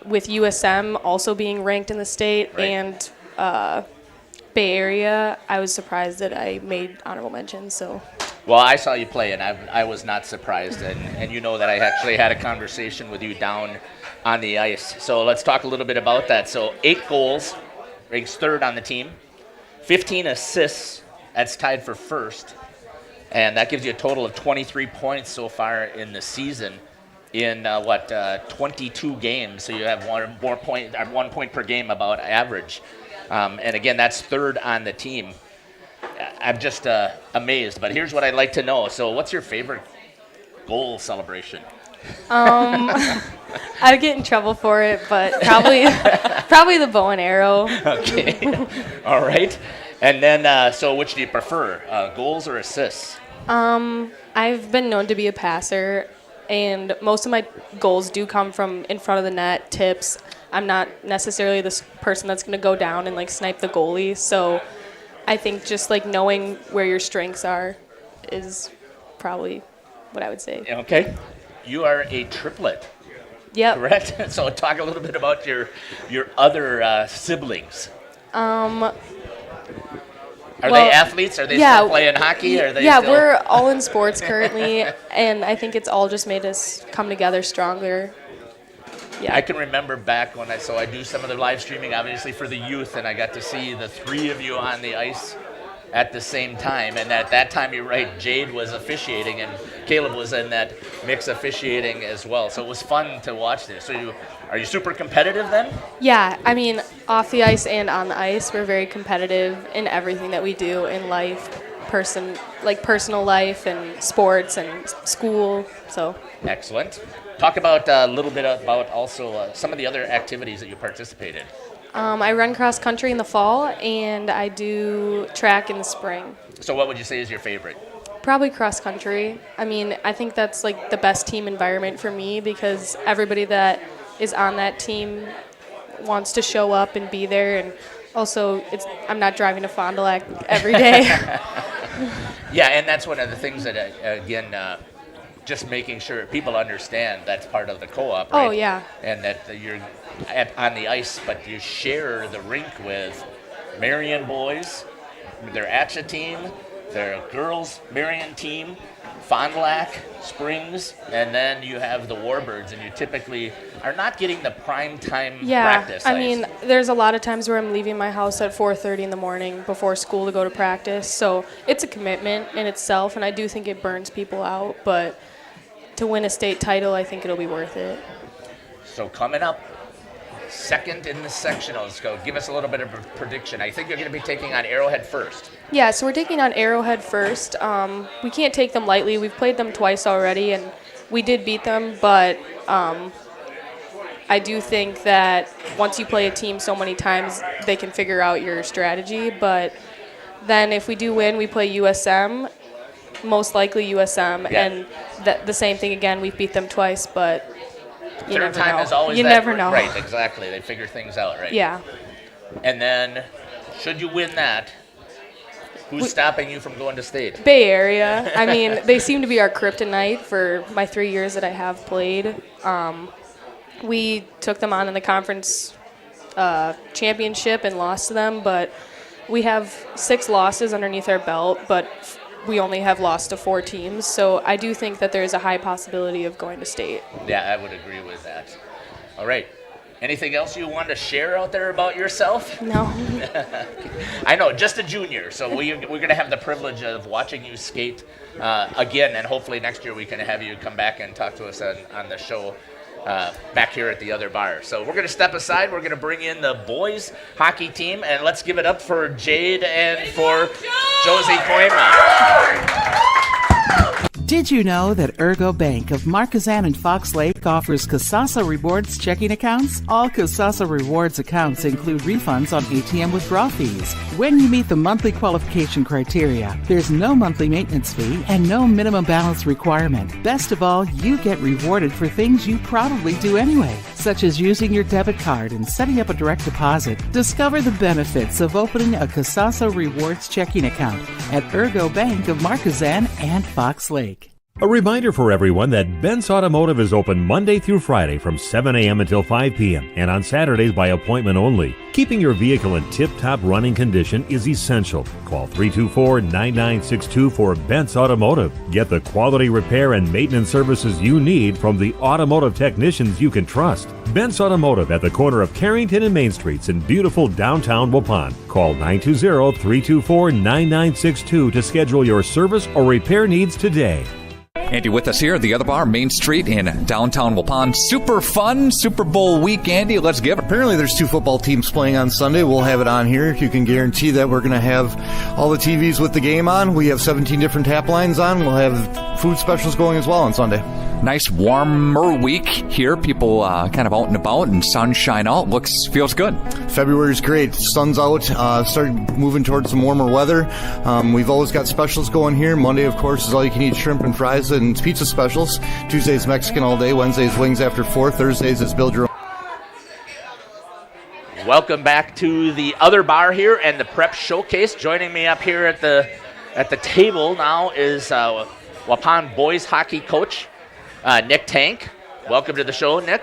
with USM also being ranked in the state and Bay Area, I was surprised that I made honorable mention. So. Well, I saw you play, and I was not surprised. And you know that I actually had a conversation with you down on the ice. So let's talk a little bit about that. So 8 goals, ranks 3rd on the team. 15 assists, that's tied for 1st. And that gives you a total of 23 points so far in the season in, 22 games. So you have 1 point per game about average. And again, that's 3rd on the team. I'm just amazed, but here's what I'd like to know. So what's your favorite goal celebration? I'd get in trouble for it, but probably the bow and arrow. Okay. All right. And then, so which do you prefer, goals or assists? I've been known to be a passer, and most of my goals do come from in front of the net, tips. I'm not necessarily this person that's going to go down and like snipe the goalie, so I think just like knowing where your strengths are is probably what I would say. Okay. You are a triplet. Yep. Correct? So talk a little bit about your other siblings. Are they athletes? Are they still playing hockey? Are they still... we're all in sports currently, and I think it's all just made us come together stronger. Yeah. I can remember back when I do some of the live streaming, obviously, for the youth, and I got to see the 3 of you on the ice at the same time. And at that time, you're right, Jade was officiating, and Caleb was in that mix officiating as well. So it was fun to watch this. So are you super competitive then? Yeah, I mean, off the ice and on the ice, we're very competitive in everything that we do in life. personal life and sports and school. So Excellent. Talk about a little bit about also some of the other activities that you participate in. I run cross country in the fall, and I do track in the spring. So what would you say is your favorite? Probably cross country. I mean, I think that's like the best team environment for me because everybody that is on that team wants to show up and be there, and also I'm not driving to Fond du Lac every day. Yeah, and that's one of the things that, again, just making sure people understand that's part of the co-op, right? Oh, yeah. And that you're on the ice, but you share the rink with Marion boys, their ATCHA team, their girls Marion team, Fond du Lac, Springs, and then you have the Warbirds, and you typically are not getting the prime time practice. I mean, there's a lot of times where I'm leaving my house at 4:30 in the morning before school to go to practice, so it's a commitment in itself, and I do think it burns people out, but to win a state title, I think it'll be worth it. So coming up, second in the sectionals. Go give us a little bit of a prediction. I think you're going to be taking on Arrowhead first. Yeah, so we're taking on Arrowhead first. We can't take them lightly. We've played them twice already, and we did beat them, but I do think that once you play a team so many times, they can figure out your strategy. But then if we do win, we play USM, most likely USM, and the same thing again. We've beat them twice, but you Third never time know. is always You that, never know. Right, exactly. They figure things out, right? Yeah. And then, should you win that, who's stopping you from going to state? Bay Area. I mean, they seem to be our kryptonite for my 3 years that I have played. We took them on in the conference championship and lost to them, but we have 6 losses underneath our belt, but we only have lost to 4 teams. So I do think that there is a high possibility of going to state. Yeah, I would agree with that. All right. Anything else you want to share out there about yourself? No. I know, just a junior, so we're going to have the privilege of watching you skate again, and hopefully next year we can have you come back and talk to us on the show back here at the other bar. So we're going to step aside. We're going to bring in the boys hockey team, and let's give it up for Jade and for Josie Koima. Did you know that Ergo Bank of Marquezan and Fox Lake offers Casasa Rewards checking accounts? All Casasa Rewards accounts include refunds on ATM withdrawal fees. When you meet the monthly qualification criteria, there's no monthly maintenance fee and no minimum balance requirement. Best of all, you get rewarded for things you probably do anyway, such as using your debit card and setting up a direct deposit. Discover the benefits of opening a Casasa Rewards checking account at Ergo Bank of Marquezan and Fox Lake. A reminder for everyone that Ben's Automotive is open Monday through Friday from 7 a.m. until 5 p.m. and on Saturdays by appointment only. Keeping your vehicle in tip-top running condition is essential. Call 324-9962 for Ben's Automotive. Get the quality repair and maintenance services you need from the automotive technicians you can trust. Ben's Automotive at the corner of Carrington and Main Streets in beautiful downtown Waupun. Call 920-324-9962 to schedule your service or repair needs today. Andy with us here at the other bar, Main Street in downtown Waupun. Super fun Super Bowl week, Andy. Let's give it. Apparently there's 2 football teams playing on Sunday. We'll have it on here. You can guarantee that we're going to have all the TVs with the game on. We have 17 different tap lines on. We'll have food specials going as well on Sunday. Nice warmer week here. People kind of out and about and sunshine out. Feels good. February's great. Sun's out. Started moving towards some warmer weather. We've always got specials going here. Monday, of course, is all you can eat shrimp and fries and pizza specials. Tuesday's Mexican all day. Wednesday's wings after 4. Thursdays is build your own. Welcome back to the other bar here and the Prep Showcase. Joining me up here at the table now is Waupun boys hockey coach Nick Tank. Welcome to the show, Nick.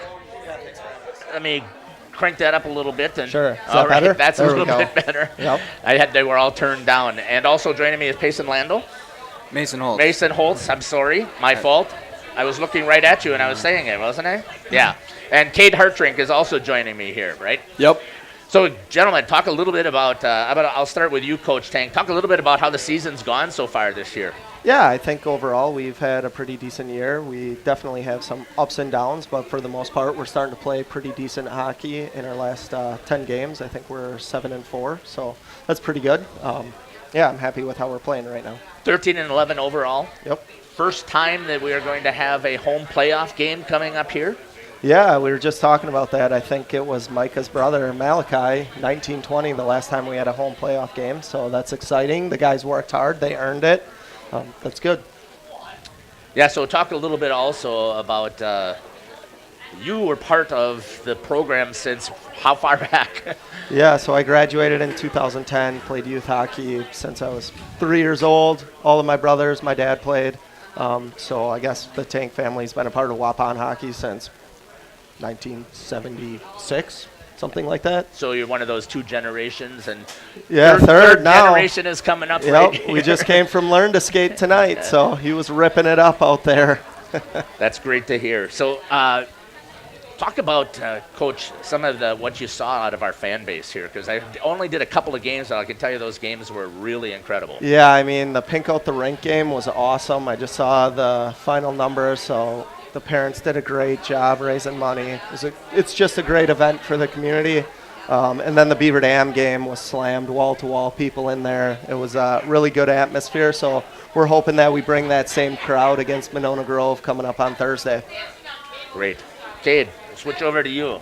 Let me crank that up a little bit. And, sure. Is that all right, better? That's there a little bit better. Yep. They were all turned down. And also joining me is Payson Landau. Mason Holtz. Mason Holtz, I'm sorry. My fault. I was looking right at you and I was saying it, wasn't I? Yeah. And Cade Hartrink is also joining me here, right? Yep. So, gentlemen, talk a little bit about I'll start with you, Coach Tank. Talk a little bit about how the season's gone so far this year. Yeah, I think overall we've had a pretty decent year. We definitely have some ups and downs, but for the most part, we're starting to play pretty decent hockey in our last 10 games. I think we're 7-4, so that's pretty good. yeah, I'm happy with how we're playing right now. 13-11 overall. Yep. First time that we are going to have a home playoff game coming up here. Yeah, we were just talking about that. I think it was Micah's brother, Malachi, 1920, the last time we had a home playoff game. So that's exciting. The guys worked hard. They earned it. That's good. Yeah, so talk a little bit also about you were part of the program since how far back? Yeah, so I graduated in 2010, played youth hockey since I was 3 years old. All of my brothers, my dad played. So I guess the Tank family's been a part of Waupun hockey since 1976, something like that. So you're one of those two generations, and yeah, third now. Generation is coming up. Yep, right here. We just came from Learn to Skate tonight, so he was ripping it up out there. That's great to hear. So talk about, Coach, some of what you saw out of our fan base here, because I only did a couple of games, but I can tell you those games were really incredible. Yeah, I mean, the Pink Out the Rink game was awesome. I just saw the final numbers, so the parents did a great job raising money. It's just a great event for the community. And then the Beaver Dam game was slammed, wall-to-wall people in there. It was a really good atmosphere, so we're hoping that we bring that same crowd against Monona Grove coming up on Thursday. Great. Cade, switch over to you.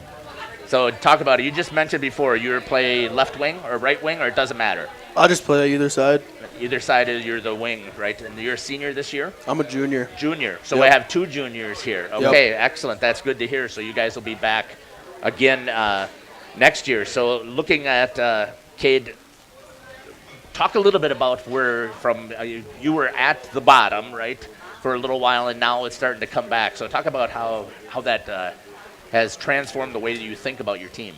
So talk about it. You just mentioned before you play left wing or right wing, or it doesn't matter? I'll just play either side. Either side, you're the wing, right? And you're a senior this year? I'm a junior. Junior. So Yep. we have two juniors here. Okay, excellent. That's good to hear. So you guys will be back again next year. So looking at Cade, talk a little bit about where from you were at the bottom, right, for a little while, and now it's starting to come back. So talk about how that has transformed the way that you think about your team.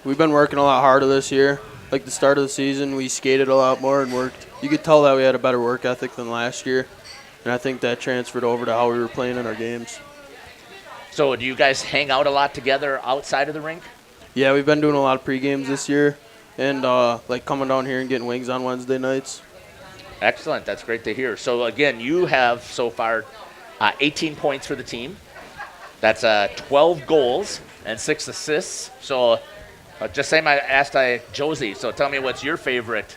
We've been working a lot harder this year. Like the start of the season, we skated a lot more and worked. You could tell that we had a better work ethic than last year, and I think that transferred over to how we were playing in our games. So do you guys hang out a lot together outside of the rink? Yeah, we've been doing a lot of pre-games this year, and like coming down here and getting wings on Wednesday nights. Excellent. That's great to hear. So, again, you have so far 18 points for the team. That's 12 goals and 6 assists. So, just same I asked Josie. So, tell me what's your favorite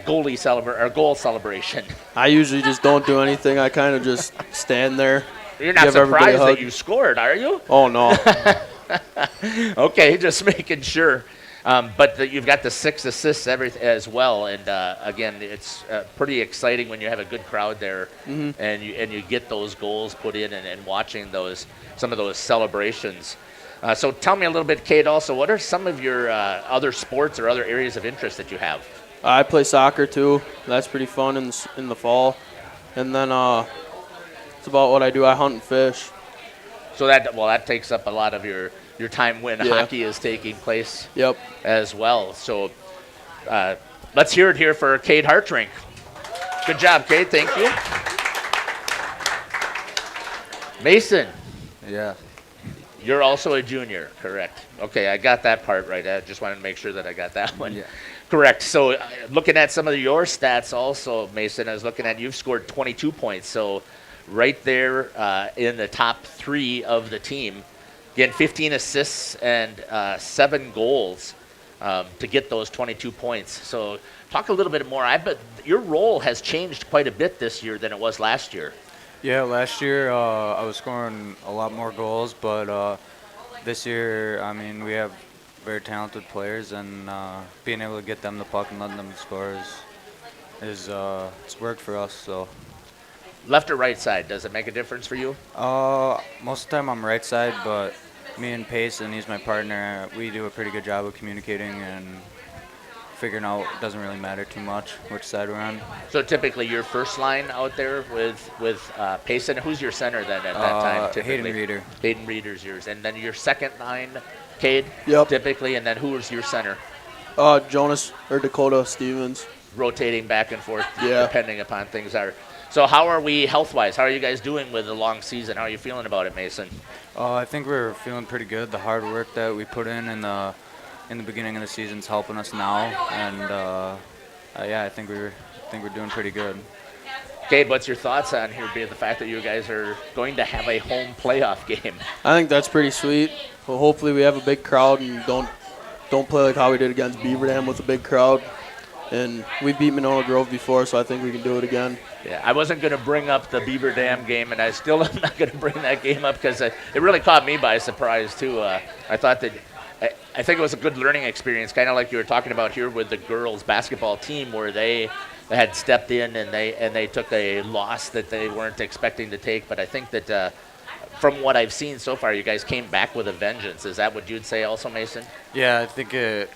goal celebration? I usually just don't do anything. I kind of just stand there. You're not surprised that you scored, are you? Oh, no. Okay, just making sure. But you've got the 6 assists as well, and again, it's pretty exciting when you have a good crowd there, and you get those goals put in, and watching some of those celebrations. So tell me a little bit, Cade. Also, what are some of your other sports or other areas of interest that you have? I play soccer too. That's pretty fun in the fall, and then it's about what I do. I hunt and fish. So that takes up a lot of your time when hockey is taking place. Yep. As well. So let's hear it here for Cade Hartrink. Good job, Cade. Thank you. Mason. Yeah. You're also a junior, correct? Okay, I got that part right. I just wanted to make sure that I got that one correct. So looking at some of your stats also, Mason, I was looking at you've scored 22 points. So right there in the top 3 of the team. Again, 15 assists and 7 goals to get those 22 points. So talk a little bit more. I bet your role has changed quite a bit this year than it was last year. Yeah, last year I was scoring a lot more goals, but this year, I mean, we have very talented players, and being able to get them the puck and letting them score is it's worked for us. So. Left or right side, does it make a difference for you? Most of the time I'm right side, but me and Payson, he's my partner, we do a pretty good job of communicating and figuring out it doesn't really matter too much which side we're on. So typically your first line out there with Payson, who's your center then at that time? Typically? Hayden Reeder. Hayden Reeder's yours. And then your second line, Cade, yep. Typically, and then who is your center? Jonas or Dakota Stevens. Rotating back and forth depending upon things are. So how are we health-wise? How are you guys doing with the long season? How are you feeling about it, Mason? I think we're feeling pretty good. The hard work that we put in the beginning of the season is helping us now, and I think we're doing pretty good. Gabe, what's your thoughts on here, being the fact that you guys are going to have a home playoff game? I think that's pretty sweet. Well, hopefully we have a big crowd and don't play like how we did against Beaver Dam with a big crowd. and we beat Monona Grove before, so I think we can do it again. Yeah, I wasn't going to bring up the Beaver Dam game, and I still am not going to bring that game up because it really caught me by surprise, too. I thought that I think it was a good learning experience, kind of like you were talking about here with the girls' basketball team, where they had stepped in and they took a loss that they weren't expecting to take. But I think that from what I've seen so far, you guys came back with a vengeance. Is that what you'd say also, Mason? Yeah, I think it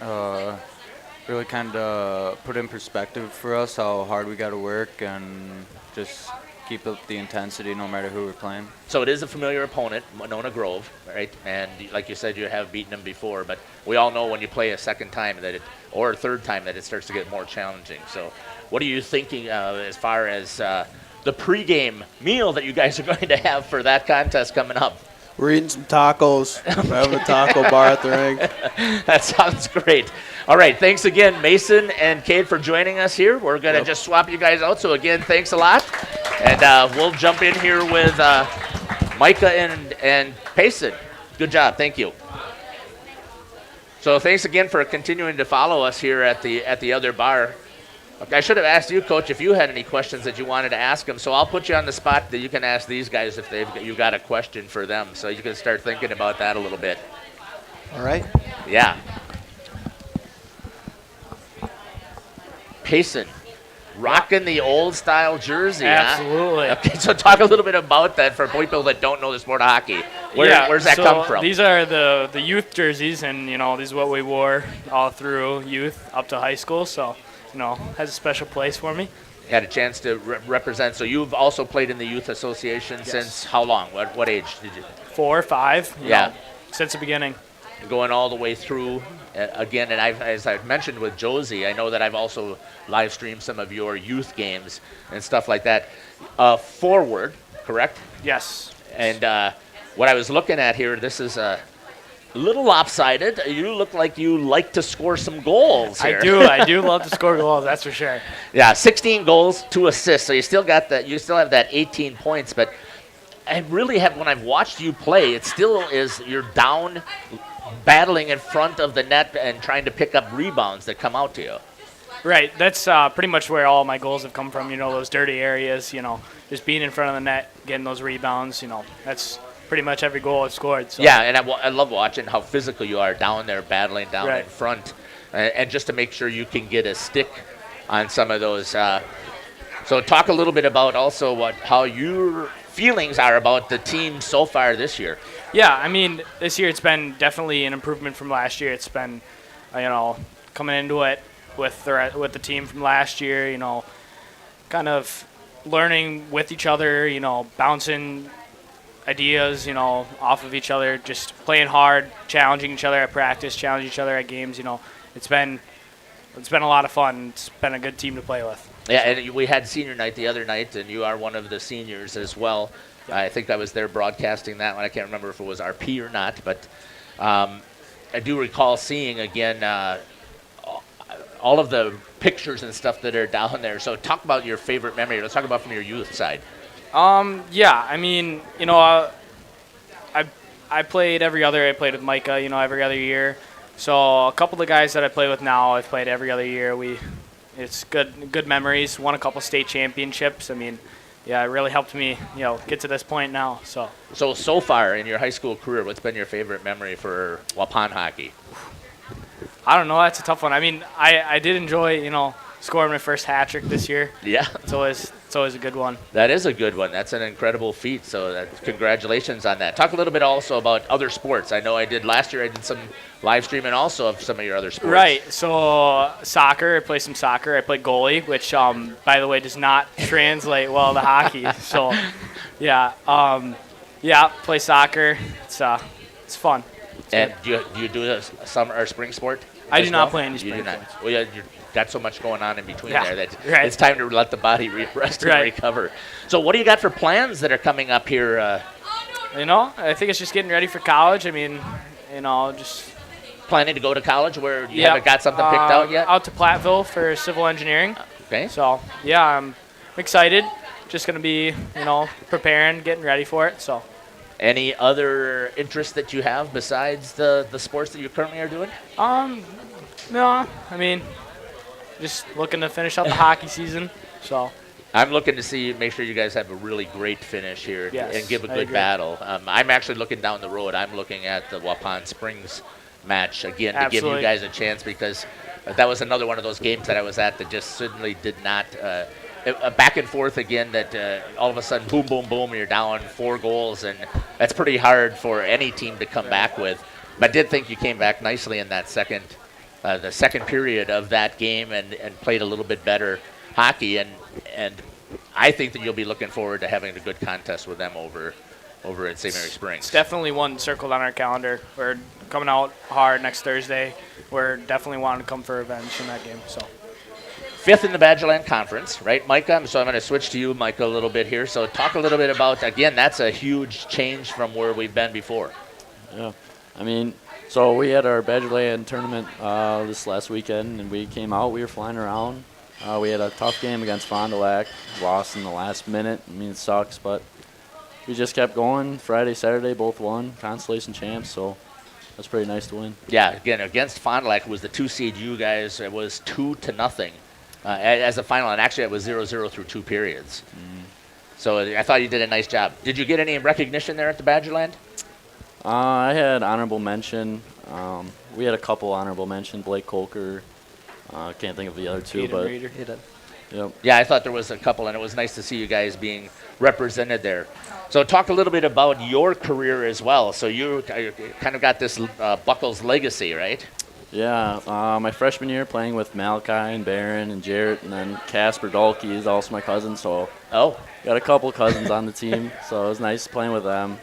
really kind of put in perspective for us how hard we got to work and just keep up the intensity no matter who we're playing. So it is a familiar opponent, Monona Grove, right? And like you said, you have beaten them before, but we all know when you play a second time or a third time that it starts to get more challenging. So what are you thinking as far as the pregame meal that you guys are going to have for that contest coming up? We're eating some tacos. We're having a taco bar at the rink. That sounds great. All right, thanks again, Mason and Kate, for joining us here. We're going to just swap you guys out. So, again, thanks a lot. And we'll jump in here with Micah and Payson. Good job. Thank you. So thanks again for continuing to follow us here at the other bar. I should have asked you, Coach, if you had any questions that you wanted to ask them. So I'll put you on the spot that you can ask these guys if you got a question for them. So you can start thinking about that a little bit. All right. Yeah. Payson, rocking the old-style jersey, Absolutely. Huh? Okay, so talk a little bit about that for people that don't know the sport of hockey. Where's that come from? These are the youth jerseys, and, these are what we wore all through youth up to high school, so, has a special place for me. Had a chance to represent. So you've also played in the youth association since how long? What age did you? 4 or 5. Yeah. Since the beginning. Going all the way through again, and as I've mentioned with Josie, I know that I've also live streamed some of your youth games and stuff like that. Forward, correct? Yes. And what I was looking at here, this is a little lopsided. You look like you like to score some goals here. I do love to score goals, that's for sure. Yeah, 16 goals, 2 assists. So you still got that. You still have that 18 points, but I really have, when I've watched you play, it still is you're down, battling in front of the net and trying to pick up rebounds that come out to you. Right. That's pretty much where all my goals have come from, those dirty areas, just being in front of the net, getting those rebounds, that's pretty much every goal I've scored. So. Yeah, and I love watching how physical you are down there battling down in front, and just to make sure you can get a stick on some of those. So talk a little bit about also how your feelings are about the team so far this year. Yeah, this year it's been definitely an improvement from last year. It's been, coming into it with the team from last year, kind of learning with each other, bouncing ideas, off of each other, just playing hard, challenging each other at practice, challenging each other at games. It's been a lot of fun. It's been a good team to play with. Yeah, and we had senior night the other night, and you are one of the seniors as well. I think I was there broadcasting that one. I can't remember if it was RP or not, but I do recall seeing, again, all of the pictures and stuff that are down there. So talk about your favorite memory. Let's talk about from your youth side. Yeah, I played every other. I played with Micah, every other year. So a couple of the guys that I play with now, I've played every other year. It's good memories. Won a couple state championships. Yeah, it really helped me, get to this point now. So far in your high school career, what's been your favorite memory for Waupun hockey? I don't know. That's a tough one. I did enjoy, scoring my first hat trick this year. Yeah. It's always a good one. That is a good one. That's an incredible feat. So congratulations on that. Talk a little bit also about other sports. I know last year I did some live streaming also of some of your other sports. Right. So soccer, I play some soccer. I play goalie, which, by the way, does not translate well to hockey. So, yeah. Play soccer. It's fun. And do you do a summer or spring sport? I do not play any spring sports. sports. Well, you've got so much going on in between there that right. It's time to let the body rest and recover. So what do you got for plans that are coming up here? I think it's just getting ready for college. Just planning to go to college where you haven't got something picked out yet? Out to Platteville for civil engineering. Okay. So, yeah, I'm excited. Just going to be, preparing, getting ready for it. So. Any other interests that you have besides the sports that you currently are doing? No. just looking to finish out the hockey season. So I'm looking to make sure you guys have a really great finish here and give a I good agree. battle. I'm actually looking down the road. I'm looking at the Waupun Springs match again to give you Absolutely. guys a chance, because that was another one of those games that I was at that just certainly did not back and forth again, that all of a sudden boom, boom, boom, you're down 4 goals, and that's pretty hard for any team to come back with. But I did think you came back nicely in that the second period of that game and played a little bit better hockey, and I think that you'll be looking forward to having a good contest with them over at St. Mary Springs. It's definitely one circled on our calendar. We're coming out hard next Thursday. We're definitely wanting to come for revenge in that game. So 5th in the Badgerland Conference, right, Micah? So I'm going to switch to you, Micah, a little bit here. So talk a little bit about, again, that's a huge change from where we've been before. Yeah, I mean, so we had our Badgerland tournament this last weekend, and we came out. We were flying around. We had a tough game against Fond du Lac, lost in the last minute. I mean, it sucks, but we just kept going. Friday, Saturday, both won, consolation champs, so that's pretty nice to win. Yeah, again, against Fond du Lac, was the 2 seed. You guys, it was 2-0 as a final, and actually it was 0-0 through 2 periods. So I thought you did a nice job. Did you get any recognition there at the Badgerland? I had honorable mention. We had a couple honorable mention. Blake Kolker. Can't think of the other two, but yep. Yeah, I thought there was a couple, and it was nice to see you guys being represented there. So talk a little bit about your career as well. So you kind of got this Buckles legacy, right? Yeah, my freshman year playing with Malachi and Barron and Jarrett, and then Casper Dahlke is also my cousin, so got a couple cousins on the team, so it was nice playing with them.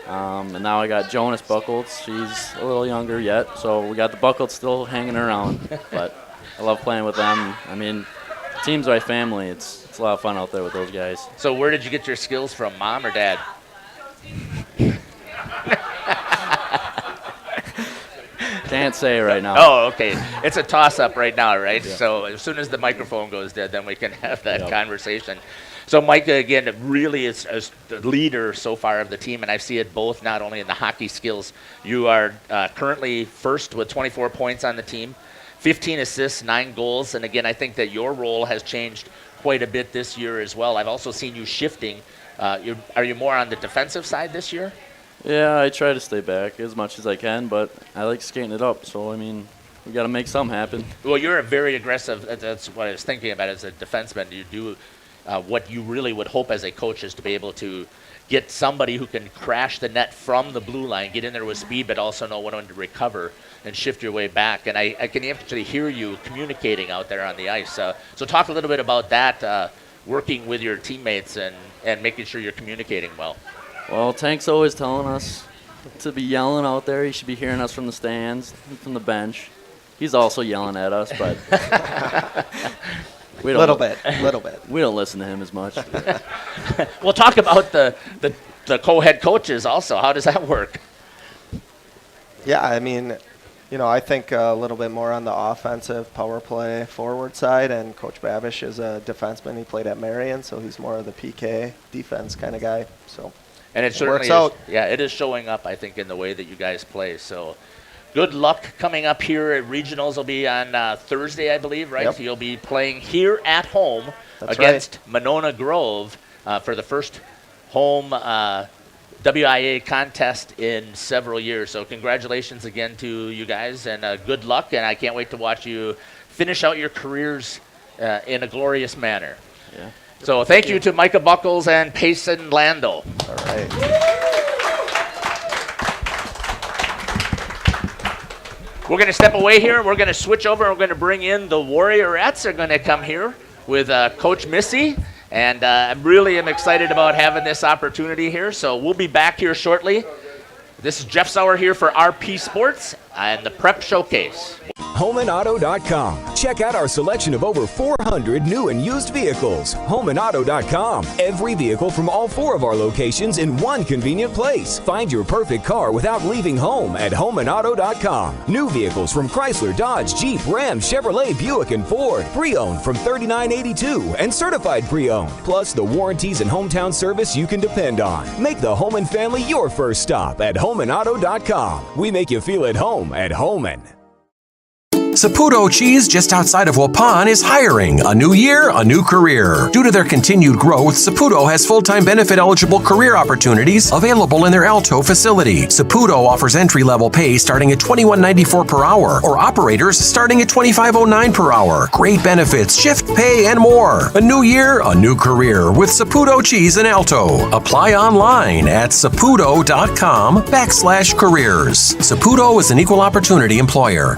And now I got Jonas Buckles. She's a little younger yet, so we got the Buckles still hanging around, but I love playing with them. I mean, team's my family. It's a lot of fun out there with those guys. So where did you get your skills from, mom or dad? Can't say right now. Oh, okay. It's a toss-up right now, right? Yeah. So as soon as the microphone goes dead, then we can have that conversation. So Micah, again, really is the leader so far of the team, and I see it both not only in the hockey skills. You are currently first with 24 points on the team, 15 assists, 9 goals, and again, I think that your role has changed quite a bit this year as well. I've also seen you shifting. Are you more on the defensive side this year? Yeah, I try to stay back as much as I can, but I like skating it up, so, I mean, we got to make something happen. Well, you're a very aggressive, that's what I was thinking about as a defenseman. You do what you really would hope as a coach is to be able to get somebody who can crash the net from the blue line, get in there with speed, but also know when to recover and shift your way back. And I can actually hear you communicating out there on the ice. So talk a little bit about that, working with your teammates and making sure you're communicating well. Well, Tank's always telling us to be yelling out there. He should be hearing us from the stands, from the bench. He's also yelling at us, but we don't. Little bit. We don't listen to him as much. We'll talk about the co-head coaches also. How does that work? Yeah, I mean, I think a little bit more on the offensive power play forward side, and Coach Babish is a defenseman. He played at Marion, so he's more of the PK defense kind of guy. So. And it certainly works out. Yeah, it is showing up, I think, in the way that you guys play. So good luck coming up here. Regionals will be on Thursday, I believe, right? Yep. So you'll be playing here at home against Monona Grove for the first home WIA contest in several years. So congratulations again to you guys, and good luck. And I can't wait to watch you finish out your careers in a glorious manner. Yeah. So thank you to Micah Buckles and Payson Lando. All right. We're going to step away here. We're going to switch over. And we're going to bring in the Warriorettes. Are going to come here with Coach Missy. And I really am excited about having this opportunity here. So we'll be back here shortly. This is Jeff Sauer here for RP Sports and the Prep Showcase. HomeandAuto.com. Check out our selection of over 400 new and used vehicles. HomeandAuto.com. Every vehicle from all 4 of our locations in one convenient place. Find your perfect car without leaving home at HomeandAuto.com. New vehicles from Chrysler, Dodge, Jeep, Ram, Chevrolet, Buick, and Ford. Pre-owned from $39.82 and certified pre-owned. Plus the warranties and hometown service you can depend on. Make the Home and Family your first stop at HomeandAuto.com. We make you feel at home at Homan. Saputo Cheese, just outside of Waupun, is hiring. A new year, a new career. Due to their continued growth, Saputo has full-time benefit-eligible career opportunities available in their Alto facility. Saputo offers entry-level pay starting at $21.94 per hour, or operators starting at $25.09 per hour. Great benefits, shift pay, and more. A new year, a new career with Saputo Cheese in Alto. Apply online at saputo.com/careers. Saputo is an equal opportunity employer.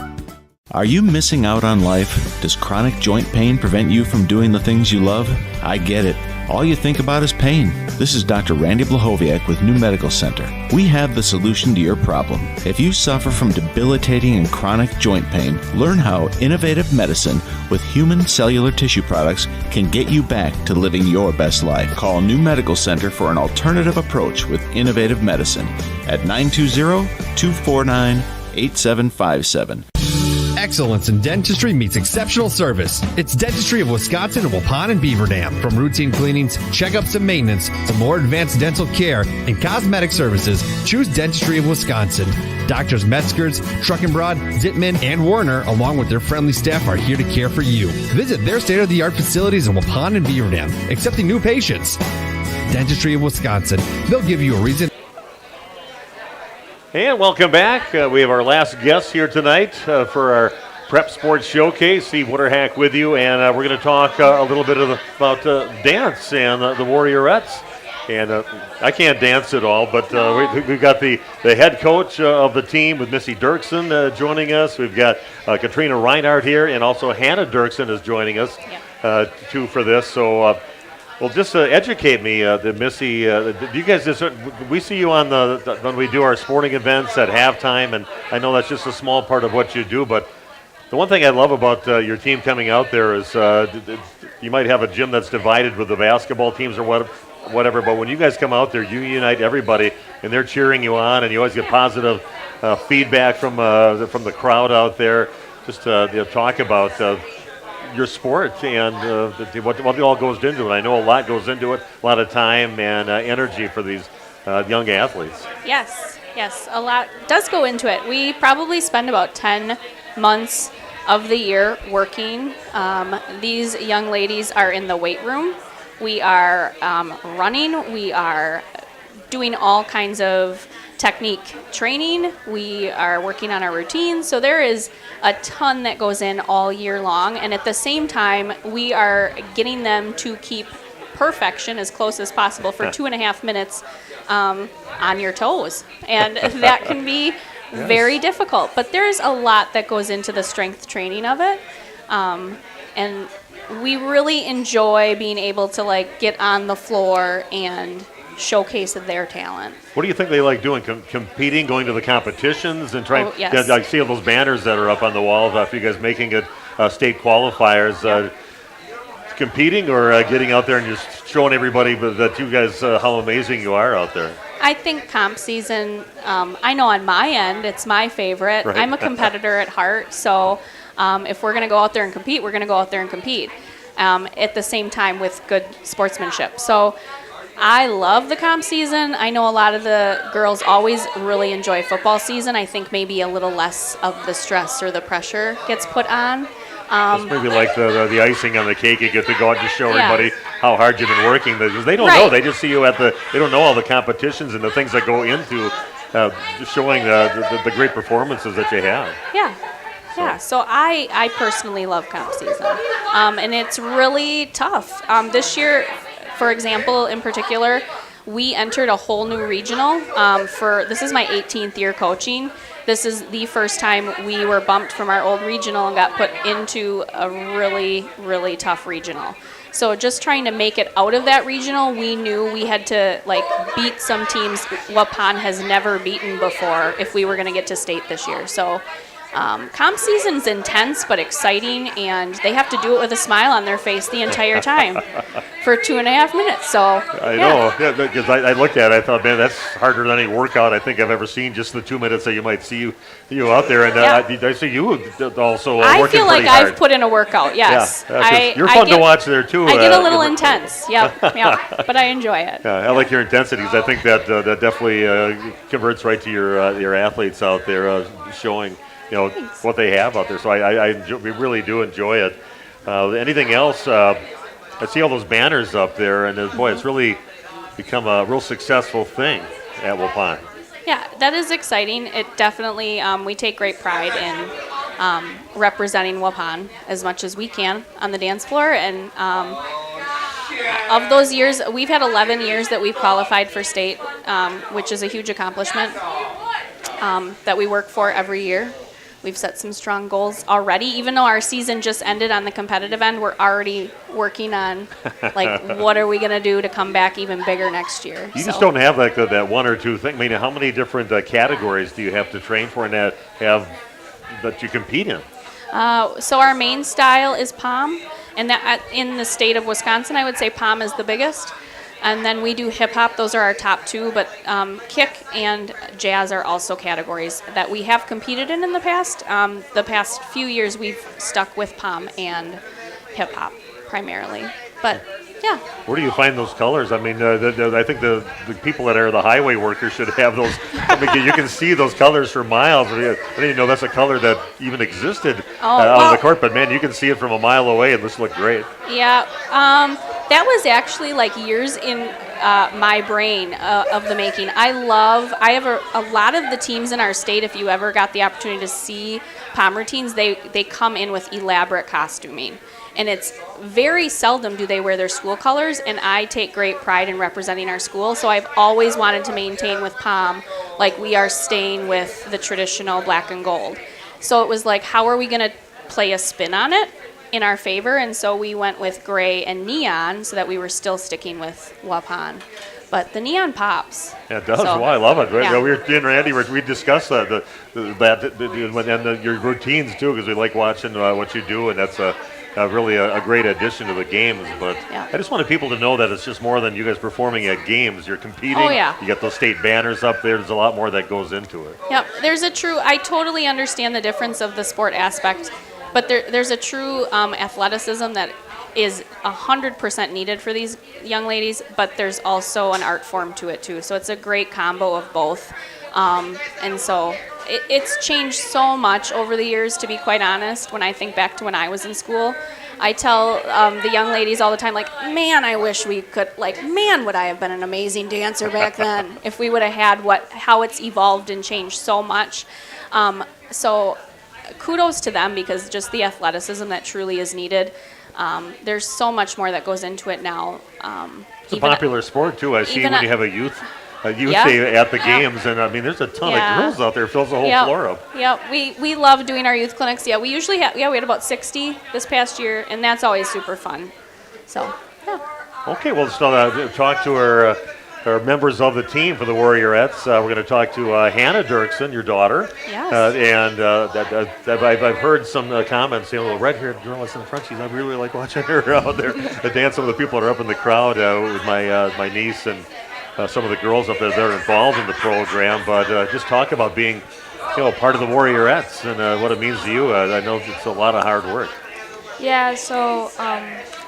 Are you missing out on life? Does chronic joint pain prevent you from doing the things you love? I get it. All you think about is pain. This is Dr. Randy Blahoviak with New Medical Center. We have the solution to your problem. If you suffer from debilitating and chronic joint pain, learn how innovative medicine with human cellular tissue products can get you back to living your best life. Call New Medical Center for an alternative approach with innovative medicine at 920-249-8757. Excellence in dentistry meets exceptional service. It's Dentistry of Wisconsin in Waupun and Beaver Dam. From routine cleanings, checkups, and maintenance to more advanced dental care and cosmetic services, choose Dentistry of Wisconsin. Doctors Metzger's, Truckenbrod, Zittman, and Warner, along with their friendly staff, are here to care for you. Visit their state-of-the-art facilities in Waupun and Beaver Dam, accepting new patients. Dentistry of Wisconsin. They'll give you a reason. And welcome back. We have our last guest here tonight for our Prep Sports Showcase. Steve Witterhack with you, and we're going to talk a little bit about dance and the Warriorettes. And I can't dance at all, but we've got the head coach of the team with Missy Dirksen joining us. We've got Katrina Reinhardt here, and also Hannah Dirksen is joining us too for this. So. Well, just educate me, Missy. Do you guys we see you on when we do our sporting events at halftime, and I know that's just a small part of what you do. But the one thing I love about your team coming out there is you might have a gym that's divided with the basketball teams or whatever. But when you guys come out there, you unite everybody, and they're cheering you on, and you always get positive feedback from the crowd out there. Just talk about. Your sport and what all goes into it. I know a lot goes into it, a lot of time and energy for these young athletes. Yes, a lot does go into it. We probably spend about 10 months of the year working. These young ladies are in the weight room. We are running. We are doing all kinds of technique training. We are working on our routines. So there is a ton that goes in all year long. And at the same time, we are getting them to keep perfection as close as possible for 2.5 minutes on your toes. And that can be very difficult. But there's a lot that goes into the strength training of it. And we really enjoy being able to get on the floor and showcase their talent. What do you think they like doing? Competing, going to the competitions, and trying? Oh, yes. I see all those banners that are up on the wall of you guys making it state qualifiers. Competing or getting out there and just showing everybody that you guys how amazing you are out there. I think comp season. I know on my end, it's my favorite. Right. I'm a competitor at heart, so if we're going to go out there and compete, we're going to go out there and compete. At the same time with good sportsmanship. So. I love the comp season. I know a lot of the girls always really enjoy football season. I think maybe a little less of the stress or the pressure gets put on. It's maybe like the icing on the cake. You get to go out and just show everybody how hard you've been working. Because they don't know. They just see you they don't know all the competitions and the things that go into showing the great performances that you have. Yeah, so I personally love comp season. And it's really tough. This year, for example, in particular, we entered a whole new regional. This is my 18th year coaching. This is the first time we were bumped from our old regional and got put into a really, really tough regional. So just trying to make it out of that regional, we knew we had to beat some teams Waupun has never beaten before if we were going to get to state this year. So comp season's intense but exciting, and they have to do it with a smile on their face the entire time for 2.5 minutes. So I know, because I looked at it, I thought, man, that's harder than any workout I think I've ever seen. Just the 2 minutes that you might see you out there, and I see you also I working feel like pretty hard. I've put in a workout. Yes, you're fun to watch there too. I get a little intense. Yep, but I enjoy it. I like your intensities. I think that definitely converts right to your athletes out there showing. what they have out there. So we really do enjoy it. Anything else? I see all those banners up there, and boy, it's really become a real successful thing at Waupun. Yeah, that is exciting. It definitely, we take great pride in representing Waupun as much as we can on the dance floor. And of those years, we've had 11 years that we've qualified for state, which is a huge accomplishment that we work for every year. We've set some strong goals already. Even though our season just ended on the competitive end, we're already working on, what are we going to do to come back even bigger next year. You just don't have that one or two thing. I mean, how many different categories do you have to train for and that you compete in? So our main style is POM, and that in the state of Wisconsin, I would say POM is the biggest. And then we do hip-hop. Those are our top two, but kick and jazz are also categories that we have competed in the past. The past few years, we've stuck with POM and hip-hop primarily. But, yeah. Where do you find those colors? I mean, I think the people that are the highway workers should have those. I mean, you can see those colors for miles. I didn't even know that's a color that even existed out on the court. But, man, you can see it from a mile away, and this looked great. Yeah. That was actually years in my brain of the making. I have a lot of the teams in our state, if you ever got the opportunity to see POM routines, they come in with elaborate costuming. And it's very seldom do they wear their school colors, and I take great pride in representing our school. So I've always wanted to maintain with POM, we are staying with the traditional black and gold. So it was how are we going to play a spin on it in our favor? And so we went with gray and neon so that we were still sticking with Waupun. But the neon pops. Yeah, it does. So, well, I love it. yeah. We were and Randy, we discussed that and your routines too, because we like watching what you do, and that's really a great addition to the games. But yeah. I just wanted people to know that it's just more than you guys performing at games. You're competing. Oh, yeah. You got those state banners up there. There's a lot more that goes into it. Yep. I totally understand the difference of the sport aspect, but there's a true athleticism that is 100% needed for these young ladies, but there's also an art form to it too. So it's a great combo of both. And so it's changed so much over the years, to be quite honest. When I think back to when I was in school, I tell the young ladies all the time, man, I wish we could, man, would I have been an amazing dancer back then if we would have had how it's evolved and changed so much. So kudos to them, because just the athleticism that truly is needed. There's so much more that goes into it now. It's a popular sport too. I see when you have a youth yeah, day at the games, and I mean, there's a ton of girls out there. It fills the whole floor up. Yeah, we love doing our youth clinics. Yeah, we usually we had about 60 this past year, and that's always super fun. So, yeah. Okay, well, let's talk to our members of the team for the Warriorettes. We're going to talk to Hannah Dirksen, your daughter. Yes. I've heard some comments, the red-haired girl that's in the front, I really like watching her out there dance. Some of the people that are up in the crowd with my niece and some of the girls up there that are involved in the program. But just talk about being part of the Warriorettes and what it means to you. I know it's a lot of hard work. Yeah, so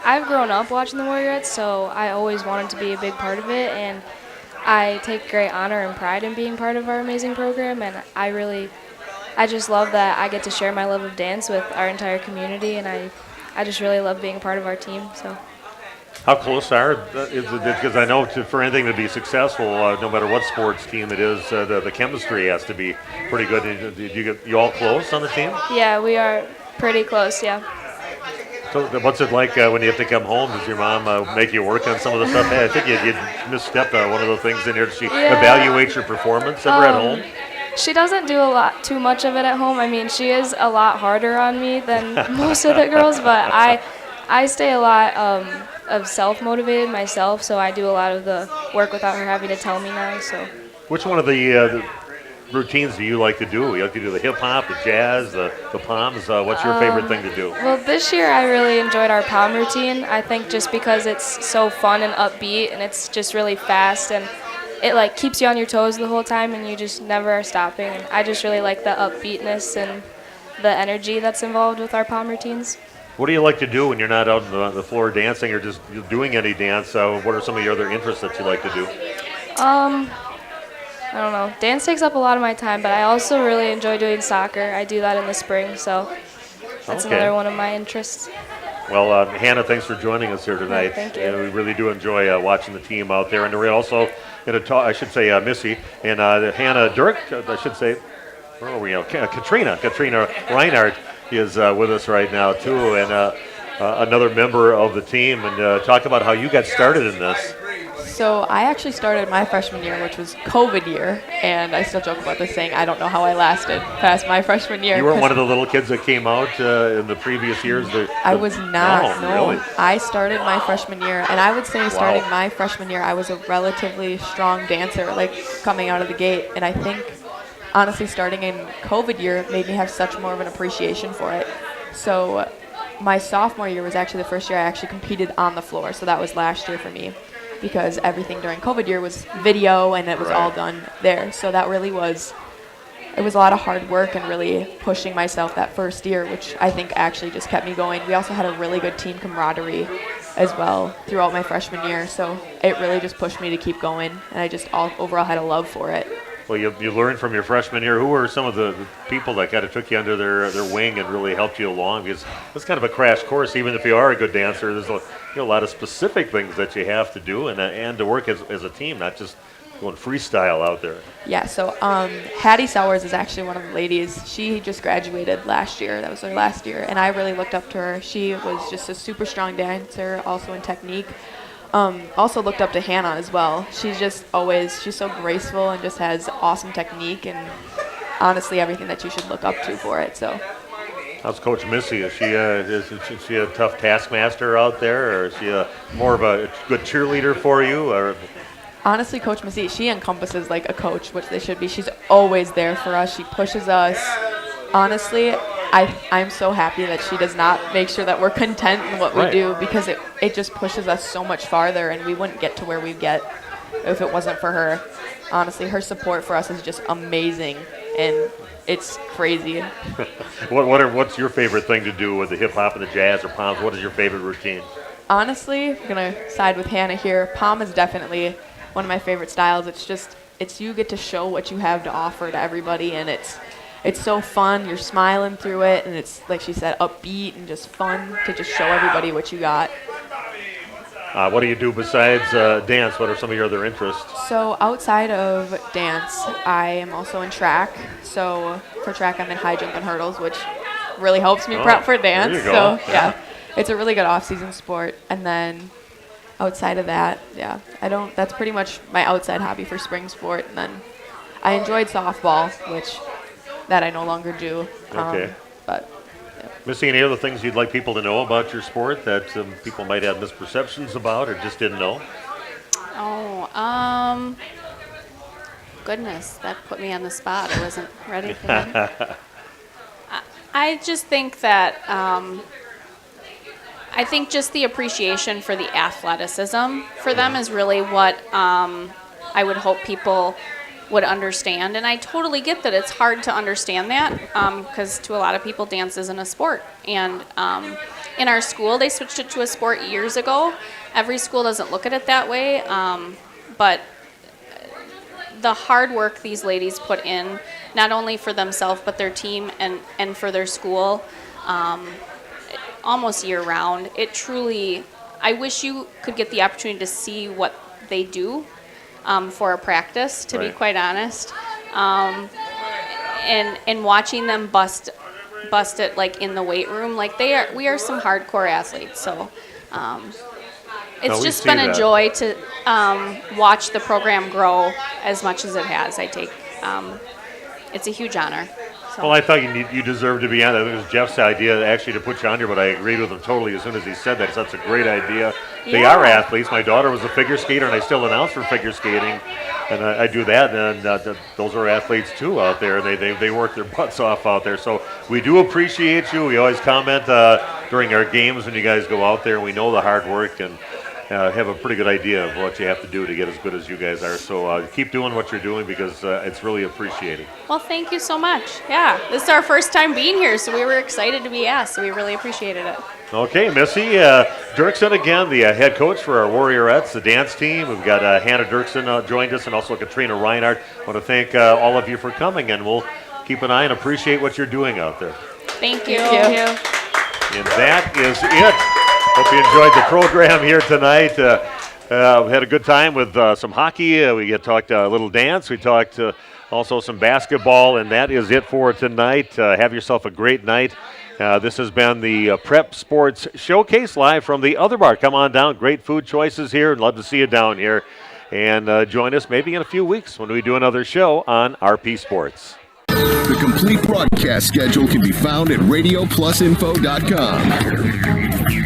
I've grown up watching the Warriorettes, so I always wanted to be a big part of it, and I take great honor and pride in being part of our amazing program, and I just love that I get to share my love of dance with our entire community, and I just really love being a part of our team. So. How close is it? Because I know for anything to be successful, no matter what sports team it is, the chemistry has to be pretty good. You all close on the team? Yeah, we are pretty close, yeah. So what's it like when you have to come home? Does your mom make you work on some of the stuff? Hey, I think you misstepped one of the things in here. Does she evaluate your performance ever at home? She doesn't do too much of it at home. I mean, she is a lot harder on me than most of the girls, but I stay a lot of self-motivated myself, so I do a lot of the work without her having to tell me now. So. Which one of the routines do you like to do? You like to do the hip-hop, the jazz, the POMs? What's your favorite thing to do? Well, this year I really enjoyed our POM routine. I think just because it's so fun and upbeat, and it's just really fast, and it keeps you on your toes the whole time, and you just never are stopping. And I just really like the upbeatness and the energy that's involved with our POM routines. What do you like to do when you're not out on the floor dancing or just doing any dance? What are some of your other interests that you like to do? I don't know. Dance takes up a lot of my time, but I also really enjoy doing soccer. I do that in the spring, so that's Okay. another one of my interests. Well, Hannah, thanks for joining us here tonight. thank you. We really do enjoy watching the team out there. And we're also going to talk, I should say, Missy and Hannah Dirk, I should say, where are we? Katrina Reinhardt is with us right now, too, and another member of the team. And talk about how you got started in this. So I actually started my freshman year, which was COVID year, and I still joke about this saying I don't know how I lasted past my freshman year. You weren't one of the little kids that came out in the previous years? I was not, no. Really? I started my freshman year, and I would say starting Wow. my freshman year, I was a relatively strong dancer, like coming out of the gate, and I think, honestly, starting in COVID year made me have such more of an appreciation for it. So my sophomore year was actually the first year I actually competed on the floor, so that was last year for me, because everything during COVID year was video and it was all done there. So that really was, it was a lot of hard work and really pushing myself that first year, which I think actually just kept me going. We also had a really good team camaraderie as well throughout my freshman year. So it really just pushed me to keep going, and I just overall had a love for it. Well, you learned from your freshman year. Who were some of the people that kind of took you under their wing and really helped you along? Because it's kind of a crash course. Even if you are a good dancer, there's a lot of specific things that you have to do and to work as a team, not just going freestyle out there. Yeah, so Hattie Sowers is actually one of the ladies. She just graduated last year. That was her last year, and I really looked up to her. She was just a super strong dancer, also in technique. Also looked up to Hannah as well. She's just she's so graceful and just has awesome technique and honestly everything that you should look up to for it. So. How's Coach Missy? Is she a tough taskmaster out there, or is she more of a good cheerleader for you? Or Honestly, Coach Missy, she encompasses like a coach, which they should be. She's always there for us. She pushes us. Honestly, I'm so happy that she does not make sure that we're content in what we do, because it just pushes us so much farther, and we wouldn't get to where we get if it wasn't for her. Honestly, her support for us is just amazing, and it's crazy. What's your favorite thing to do with the hip hop and the jazz or poms? What is your favorite routine? Honestly, I'm going to side with Hannah here. Pom is definitely one of my favorite styles. It's you get to show what you have to offer to everybody, and it's so fun. You're smiling through it, and it's, like she said, upbeat and just fun to just show everybody what you got. What do you do besides dance? What are some of your other interests? So outside of dance, I am also in track. So for track, I'm in high jump and hurdles, which really helps me prep for dance. There you go. So yeah, it's a really good off-season sport. And then outside of that, that's pretty much my outside hobby for spring sport. And then I enjoyed softball, which that I no longer do. Okay. But Missy, any other things you'd like people to know about your sport that people might have misperceptions about or just didn't know? Goodness, that put me on the spot. I wasn't ready for that. I just think that I think just the appreciation for the athleticism for them is really what I would hope people would understand. And I totally get that it's hard to understand that because to a lot of people, dance isn't a sport. And in our school, they switched it to a sport years ago. Every school doesn't look at it that way, but the hard work these ladies put in, not only for themselves but their team and for their school, almost year round. It truly, I wish you could get the opportunity to see what they do for a practice, to be quite honest, and watching them bust it like in the weight room, like we are some hardcore athletes. So it's just been a joy to watch the program grow as much as it has. It's a huge honor. So. Well, I thought you deserved to be on. I think it was Jeff's idea actually to put you on here, but I agreed with him totally as soon as he said that. So that's a great idea. They are athletes. My daughter was a figure skater, and I still announce for figure skating, and I do that. And those are athletes too out there. They work their butts off out there. So we do appreciate you. We always comment during our games when you guys go out there. We know the hard work, and have a pretty good idea of what you have to do to get as good as you guys are. So keep doing what you're doing because it's really appreciated. Well, thank you so much. Yeah, this is our first time being here, so we were excited to be asked, so we really appreciated it. Okay, Missy Dirksen again, the head coach for our Warriorettes, the dance team. We've got Hannah Dirksen joined us, and also Katrina Reinhardt. I want to thank all of you for coming, and we'll keep an eye and appreciate what you're doing out there. Thank you. And that is it. Hope you enjoyed the program here tonight. We had a good time with some hockey. We talked a little dance. We talked also some basketball, and that is it for tonight. Have yourself a great night. This has been the Prep Sports Showcase live from the Other Bar. Come on down. Great food choices here. I'd love to see you down here. And join us maybe in a few weeks when we do another show on RP Sports. The complete broadcast schedule can be found at RadioPlusInfo.com.